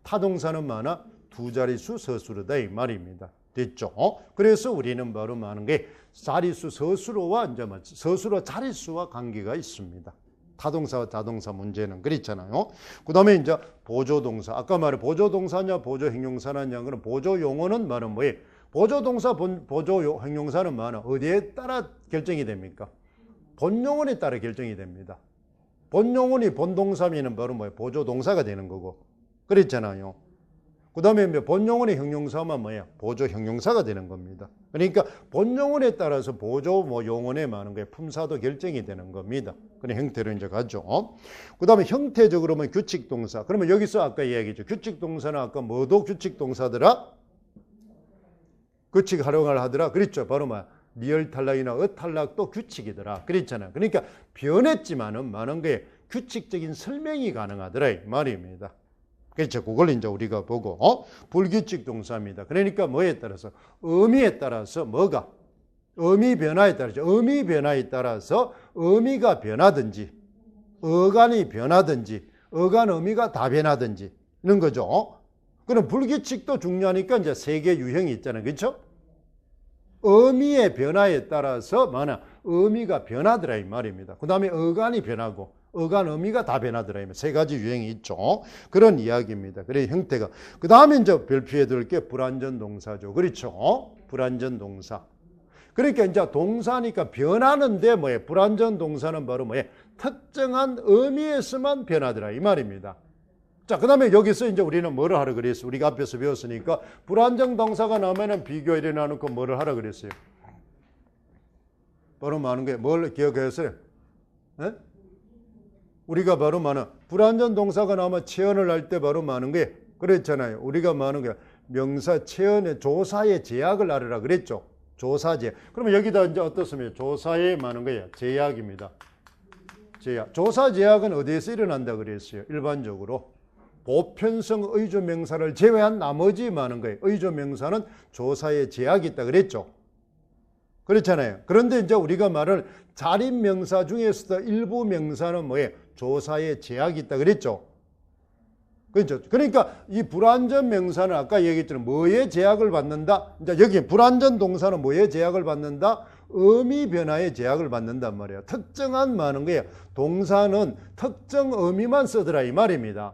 타동사는 많아 두 자릿수 서술어다 이 말입니다. 됐죠? 그래서 우리는 바로 많은 게 자릿수 서술어와 이제 서술어 자릿수와 관계가 있습니다. 타동사와 자동사 문제는 그렇잖아요. 그 다음에 이제 보조동사. 아까 말해 보조동사냐 보조형용사냐 그런 보조용어는 말은 뭐예요? 보조동사, 보조형용사는 뭐냐? 어디에 따라 결정이 됩니까? 본용어에 따라 결정이 됩니다. 본용어이 본동사면은 바로 뭐예요? 보조동사가 되는 거고. 그랬잖아요. 그 다음에 본용어의 형용사만 뭐예요? 보조형용사가 되는 겁니다. 그러니까 본용어에 따라서 보조 용어에 많은 거예요. 품사도 결정이 되는 겁니다. 그런 형태로 이제 가죠. 그 다음에 형태적으로 보면 규칙동사. 그러면 여기서 아까 이야기했죠. 규칙동사는 아까 뭐도 규칙동사더라? 규칙 활용을 하더라. 그랬죠. 바로 미열 탈락이나 어탈락도 규칙이더라. 그랬잖아요. 그러니까 변했지만은 많은 게 규칙적인 설명이 가능하더라 이 말입니다. 그렇죠. 그걸 이제 우리가 보고 불규칙 동사입니다. 그러니까 뭐에 따라서 의미에 따라서 뭐가 의미 변화에 따라서 의미 변화에 따라서 의미가 변하든지 어간이 변하든지 어간 의미가 다 변하든지 이런 거죠. 그럼 불규칙도 중요하니까 이제 세 개 유형이 있잖아요. 그렇죠? 의미의 변화에 따라서 의미가 변하더라 이 말입니다. 그 다음에 어간이 변하고 어간 의미가 다 변하더라. 세 가지 유형이 있죠. 그런 이야기입니다. 그래 형태가. 그 다음에 이제 별표에 들 게 불완전 동사죠. 그렇죠? 불완전 동사. 그러니까 이제 동사니까 변하는데 뭐예요? 불완전 동사는 바로 뭐예요? 특정한 의미에서만 변하더라 이 말입니다. 자, 그 다음에 여기서 이제 우리는 뭐를 하라 그랬어요? 우리가 앞에서 배웠으니까 불완전 동사가 나오면은 비교 일어나는 거 뭐를 하라 그랬어요? 바로 많은 게 뭘 기억했어요? 에? 우리가 바로 많은 불완전 동사가 나오면 체언을 할 때 바로 많은 게 그랬잖아요. 우리가 많은 게 명사 체언의 조사의 제약을 알으라 그랬죠. 조사제. 그러면 여기다 이제 어떻습니까? 조사에 많은 거예요. 제약입니다. 제약. 조사 제약은 어디에서 일어난다 그랬어요? 일반적으로 보편성 의조 명사를 제외한 나머지 많은 거예요. 의조 명사는 조사에 제약이 있다 그랬죠. 그렇잖아요. 그런데 이제 우리가 말을 자립 명사 중에서도 일부 명사는 뭐예요? 조사에 제약이 있다 그랬죠. 그렇죠. 그러니까 이 불완전 명사는 아까 얘기했잖아요. 뭐에 제약을 받는다? 이제 여기 불완전 동사는 뭐에 제약을 받는다? 의미 변화에 제약을 받는단 말이에요. 특정한 많은 거예요. 동사는 특정 의미만 쓰더라 이 말입니다.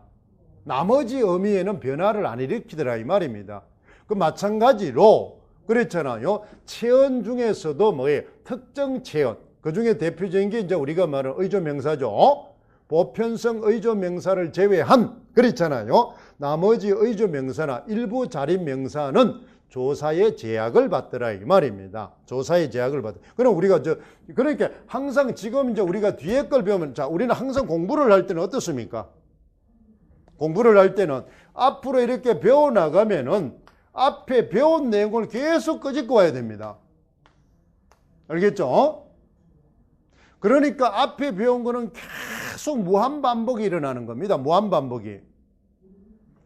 나머지 의미에는 변화를 안 일으키더라 이 말입니다. 그 마찬가지로 그랬잖아요. 체언 중에서도 뭐예요? 특정 체언. 그 중에 대표적인 게 이제 우리가 말하는 의조 명사죠. 보편성 의조 명사를 제외한 그렇잖아요. 나머지 의조 명사나 일부 자립 명사는 조사의 제약을 받더라 이 말입니다. 조사의 제약을 받. 그럼 우리가 그러니까 항상 지금 이제 우리가 뒤에 걸 배우면 자 우리는 항상 공부를 할 때는 어떻습니까? 공부를 할 때는 앞으로 이렇게 배워 나가면은 앞에 배운 내용을 계속 끄집고 와야 됩니다. 알겠죠? 그러니까 앞에 배운 거는 계속 무한 반복이 일어나는 겁니다. 무한 반복이.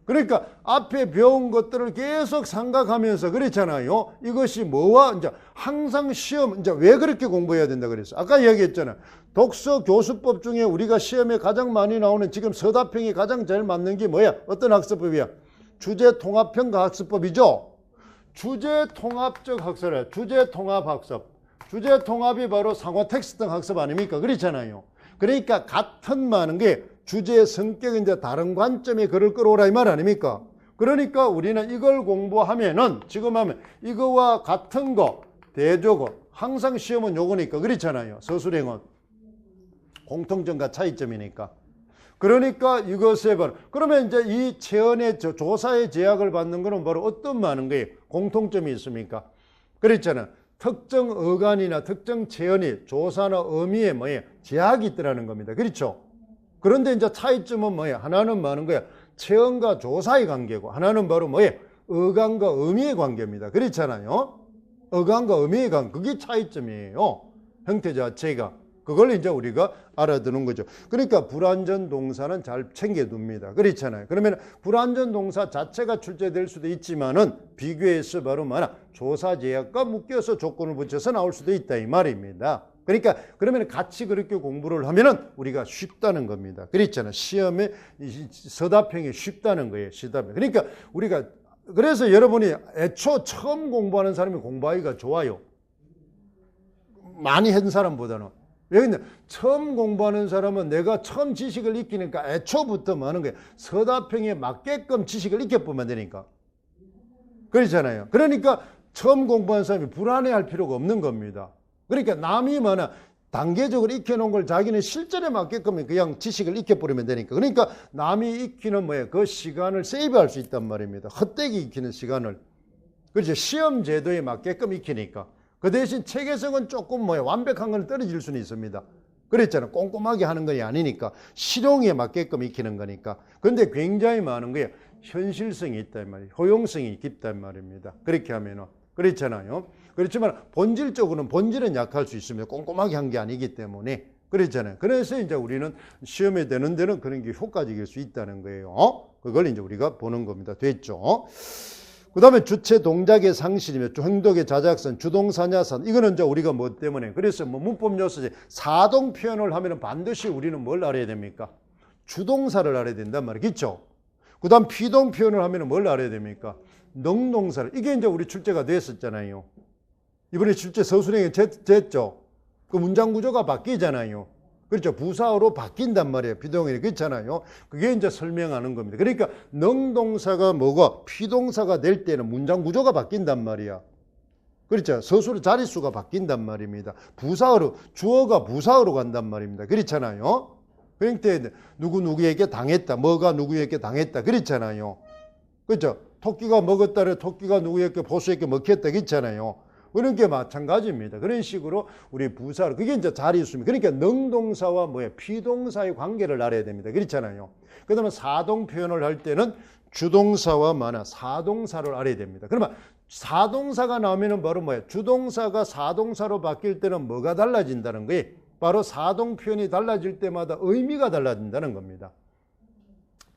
그러니까 앞에 배운 것들을 계속 생각하면서 그렇잖아요. 이것이 뭐와 이제 항상 시험 이제 왜 그렇게 공부해야 된다 그랬어요. 아까 이야기했잖아요. 독서 교수법 중에 우리가 시험에 가장 많이 나오는 지금 서답형이 가장 제일 맞는 게 뭐야? 어떤 학습법이야? 주제 통합형과 학습법이죠. 주제 통합적 학습이에요. 주제 통합 학습. 주제 통합이 바로 상호 텍스트 등 학습 아닙니까? 그렇잖아요. 그러니까 같은 많은 게 주제의 성격이 이제 다른 관점에 글을 끌어오라 이 말 아닙니까? 그러니까 우리는 이걸 공부하면은 지금 하면 이거와 같은 거 대조고 항상 시험은 요거니까 그렇잖아요. 서술형은 공통점과 차이점이니까. 그러니까 이것에 바로 그러면 이제 이 체언의 조사의 제약을 받는 거는 바로 어떤 많은 거예요? 공통점이 있습니까? 그렇잖아요. 특정 어간이나 특정 체언이 조사나 의미에 뭐예요? 제약이 있더라는 겁니다. 그렇죠? 그런데 이제 차이점은 뭐예요? 하나는 많은 거야. 체언과 조사의 관계고 하나는 바로 뭐예요? 어간과 의미의 관계입니다. 그렇잖아요. 어간과 의미의 관계. 그게 차이점이에요. 형태 자체가. 그걸 이제 우리가 알아두는 거죠. 그러니까 불완전 동사는 잘 챙겨둡니다. 그렇잖아요. 그러면 불완전 동사 자체가 출제될 수도 있지만은 비교해서 바로 뭐냐? 조사 제약과 묶여서 조건을 붙여서 나올 수도 있다 이 말입니다. 그러니까 그러면 같이 그렇게 공부를 하면은 우리가 쉽다는 겁니다. 그렇잖아요. 시험에 서답형이 쉽다는 거예요. 서답형. 그러니까 우리가 그래서 여러분이 애초 처음 공부하는 사람이 공부하기가 좋아요. 많이 한 사람보다는. 왜 그러냐? 처음 공부하는 사람은 내가 처음 지식을 익히니까 애초부터 뭐 하는 거예요? 서답형에 맞게끔 지식을 익혀보면 되니까. 그렇잖아요. 그러니까 처음 공부하는 사람이 불안해할 필요가 없는 겁니다. 그러니까 남이 뭐냐 단계적으로 익혀놓은 걸 자기는 실전에 맞게끔 그냥 지식을 익혀버리면 되니까. 그러니까 남이 익히는 뭐예요? 그 시간을 세이브할 수 있단 말입니다. 헛되게 익히는 시간을. 그렇죠. 시험 제도에 맞게끔 익히니까. 그 대신 체계성은 조금 뭐예요? 완벽한 건 떨어질 수는 있습니다. 그랬잖아요. 꼼꼼하게 하는 것이 아니니까 실용에 맞게끔 익히는 거니까. 그런데 굉장히 많은 거예요. 현실성이 있단 말이에요. 효용성이 깊단 말입니다. 그렇게 하면은. 그렇잖아요. 그렇지만 본질은 약할 수 있습니다. 꼼꼼하게 한 게 아니기 때문에. 그렇잖아요. 그래서 이제 우리는 시험에 되는 데는 그런 게 효과적일 수 있다는 거예요. 그걸 이제 우리가 보는 겁니다. 됐죠? 그 다음에 주체 동작의 상실이며 행동의 자작선, 주동사냐선. 이거는 이제 우리가 뭐 때문에. 그래서 뭐 문법 요소지 사동 표현을 하면 반드시 우리는 뭘 알아야 됩니까? 주동사를 알아야 된단 말이에요. 그렇죠? 그 다음 피동 표현을 하면 뭘 알아야 됩니까? 능동사를. 이게 이제 우리 출제가 됐었잖아요. 이번에 출제 서술형이 됐죠. 그 문장 구조가 바뀌잖아요. 그렇죠. 부사어로 바뀐단 말이에요. 비동현이. 그렇잖아요. 그게 이제 설명하는 겁니다. 그러니까 능동사가 뭐고 피동사가 될 때는 문장 구조가 바뀐단 말이야. 그렇죠. 서술의 자릿수가 바뀐단 말입니다. 부사어로, 주어가 부사어로 간단 말입니다. 그렇잖아요. 그러니까 누구에게 당했다. 뭐가 누구에게 당했다. 그렇잖아요. 그렇죠. 토끼가 먹었다래 토끼가 누구에게 보수에게 먹혔다. 그렇잖아요. 그런 게 마찬가지입니다. 그런 식으로 우리 부사로 그게 이제 자리수입니다. 그러니까 능동사와 피동사의 관계를 알아야 됩니다. 그렇잖아요. 그다음에 사동 표현을 할 때는 주동사와 사동사를 알아야 됩니다. 그러면 사동사가 나오면은 바로 주동사가 사동사로 바뀔 때는 뭐가 달라진다는 거예요. 바로 사동 표현이 달라질 때마다 의미가 달라진다는 겁니다.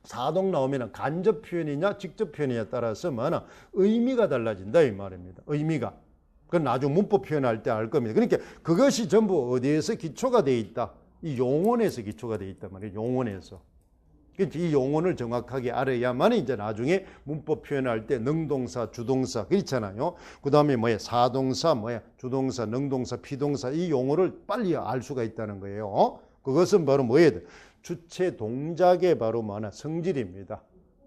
사동 나오면 간접 표현이냐 직접 표현이냐에 따라서 의미가 달라진다 이 말입니다. 의미가. 그건 나중 문법 표현할 때 알 겁니다. 그러니까 그것이 전부 어디에서 기초가 되어 있다? 이 용언에서 기초가 되어 있단 말이에요. 용언에서. 이 용언을 정확하게 알아야만 이제 나중에 문법 표현할 때 능동사, 주동사 그렇잖아요. 그 다음에 사동사, 주동사, 능동사, 피동사 이 용어를 빨리 알 수가 있다는 거예요. 그것은 바로 뭐예요? 주체 동작의 바로 성질입니다.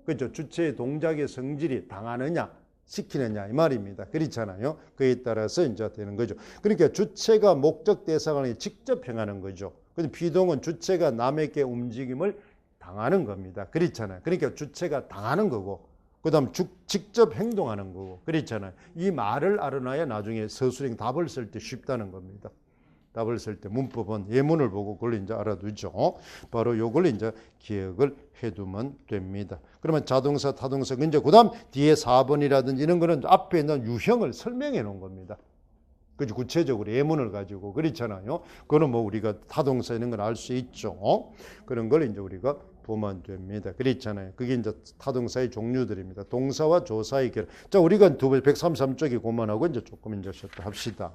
그렇죠? 주체 동작의 성질이 당하느냐, 시키느냐 이 말입니다. 그렇잖아요. 그에 따라서 이제 되는 거죠. 그러니까 주체가 목적 대상을 직접 행하는 거죠. 근데 비동은 주체가 남에게 움직임을 당하는 겁니다. 그렇잖아요. 그러니까 주체가 당하는 거고, 그 다음 직접 행동하는 거고, 그렇잖아요. 이 말을 알아놔야 나중에 서술형 답을 쓸 때 쉽다는 겁니다. 답을 쓸 때 문법은 예문을 보고 그걸 이제 알아두죠. 바로 요걸 이제 기억을 해두면 됩니다. 그러면 자동사, 타동사, 이제 그 다음 뒤에 4번이라든지 이런 거는 앞에 있는 유형을 설명해 놓은 겁니다. 그죠? 구체적으로 예문을 가지고 그렇잖아요. 그거는 우리가 타동사 이런 걸 알 수 있죠. 그런 걸 이제 우리가 보면 됩니다. 그렇잖아요. 그게 이제 타동사의 종류들입니다. 동사와 조사의 결합. 자, 우리가 133쪽에 고만하고 이제 조금 이제 쉬었다 합시다.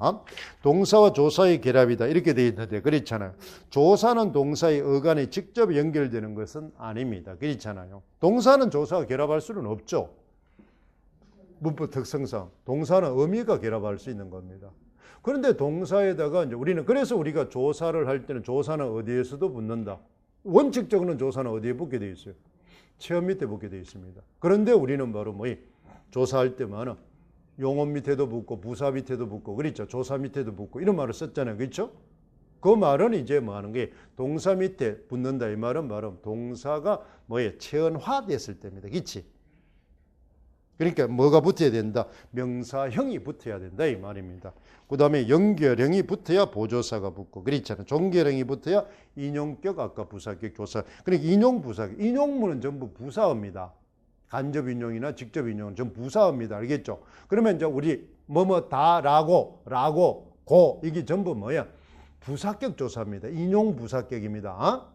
동사와 조사의 결합이다. 이렇게 되어 있는데 그렇잖아요. 조사는 동사의 어간에 직접 연결되는 것은 아닙니다. 그렇잖아요. 동사는 조사와 결합할 수는 없죠. 문법 특성상 동사는 의미가 결합할 수 있는 겁니다. 그런데 동사에다가 이제 그래서 우리가 조사를 할 때는 조사는 어디에서도 붙는다. 원칙적으로는 조사는 어디에 붙게 되어 있어요? 체험 밑에 붙게 되어 있습니다. 그런데 우리는 바로 조사할 때만 용언 밑에도 붙고 부사 밑에도 붙고 그렇죠. 조사 밑에도 붙고 이런 말을 썼잖아요. 그렇죠? 그 말은 이제 하는 게 동사 밑에 붙는다 이 말은 바로 동사가 체언화됐을 때입니다. 그렇지? 그러니까 뭐가 붙어야 된다? 명사형이 붙어야 된다 이 말입니다. 그 다음에 연결형이 붙어야 보조사가 붙고 그렇잖아요. 종결형이 붙어야 인용격 아까 부사격 조사. 그러니까 인용부사격. 인용문은 전부 부사어입니다. 간접 인용이나 직접 인용은 전부 부사어입니다. 알겠죠? 그러면 이제 우리 다라고 고 이게 전부 부사격 조사입니다. 인용 부사격입니다.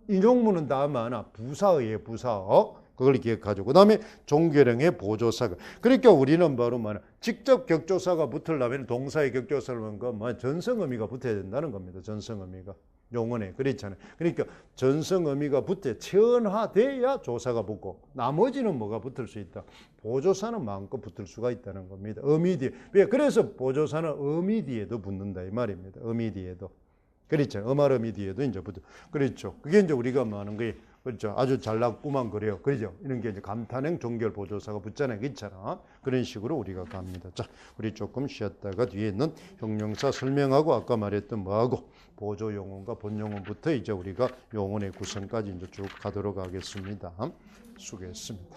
인용문은 다만 부사어예요. 부사어. 그걸 기억하죠. 그 다음에 종결형의 보조사가. 그러니까 우리는 바로 직접 격조사가 붙으려면 동사의 격조사를 전성의미가 붙어야 된다는 겁니다. 전성의미가. 용언에. 그렇잖아요. 그러니까 전성의미가 붙어야 체언화돼야 조사가 붙고 나머지는 뭐가 붙을 수 있다. 보조사는 마음껏 붙을 수가 있다는 겁니다. 의미 뒤에. 그래서 보조사는 의미 뒤에도 붙는다 이 말입니다. 의미 뒤에도. 그렇죠. 음할 의미 뒤에도 이제 붙어. 그렇죠. 그게 이제 우리가 하는 거예요. 그렇죠. 아주 잘났구만 그래요. 그렇죠. 이런 게 이제 감탄형 종결 보조사가 붙잖아요. 그렇잖아. 그런 식으로 우리가 갑니다. 자, 우리 조금 쉬었다가 뒤에 있는 형용사 설명하고 아까 말했던 뭐하고 보조 용언과 본용언부터 이제 우리가 용언의 구성까지 이제 쭉 가도록 하겠습니다. 수고했습니다.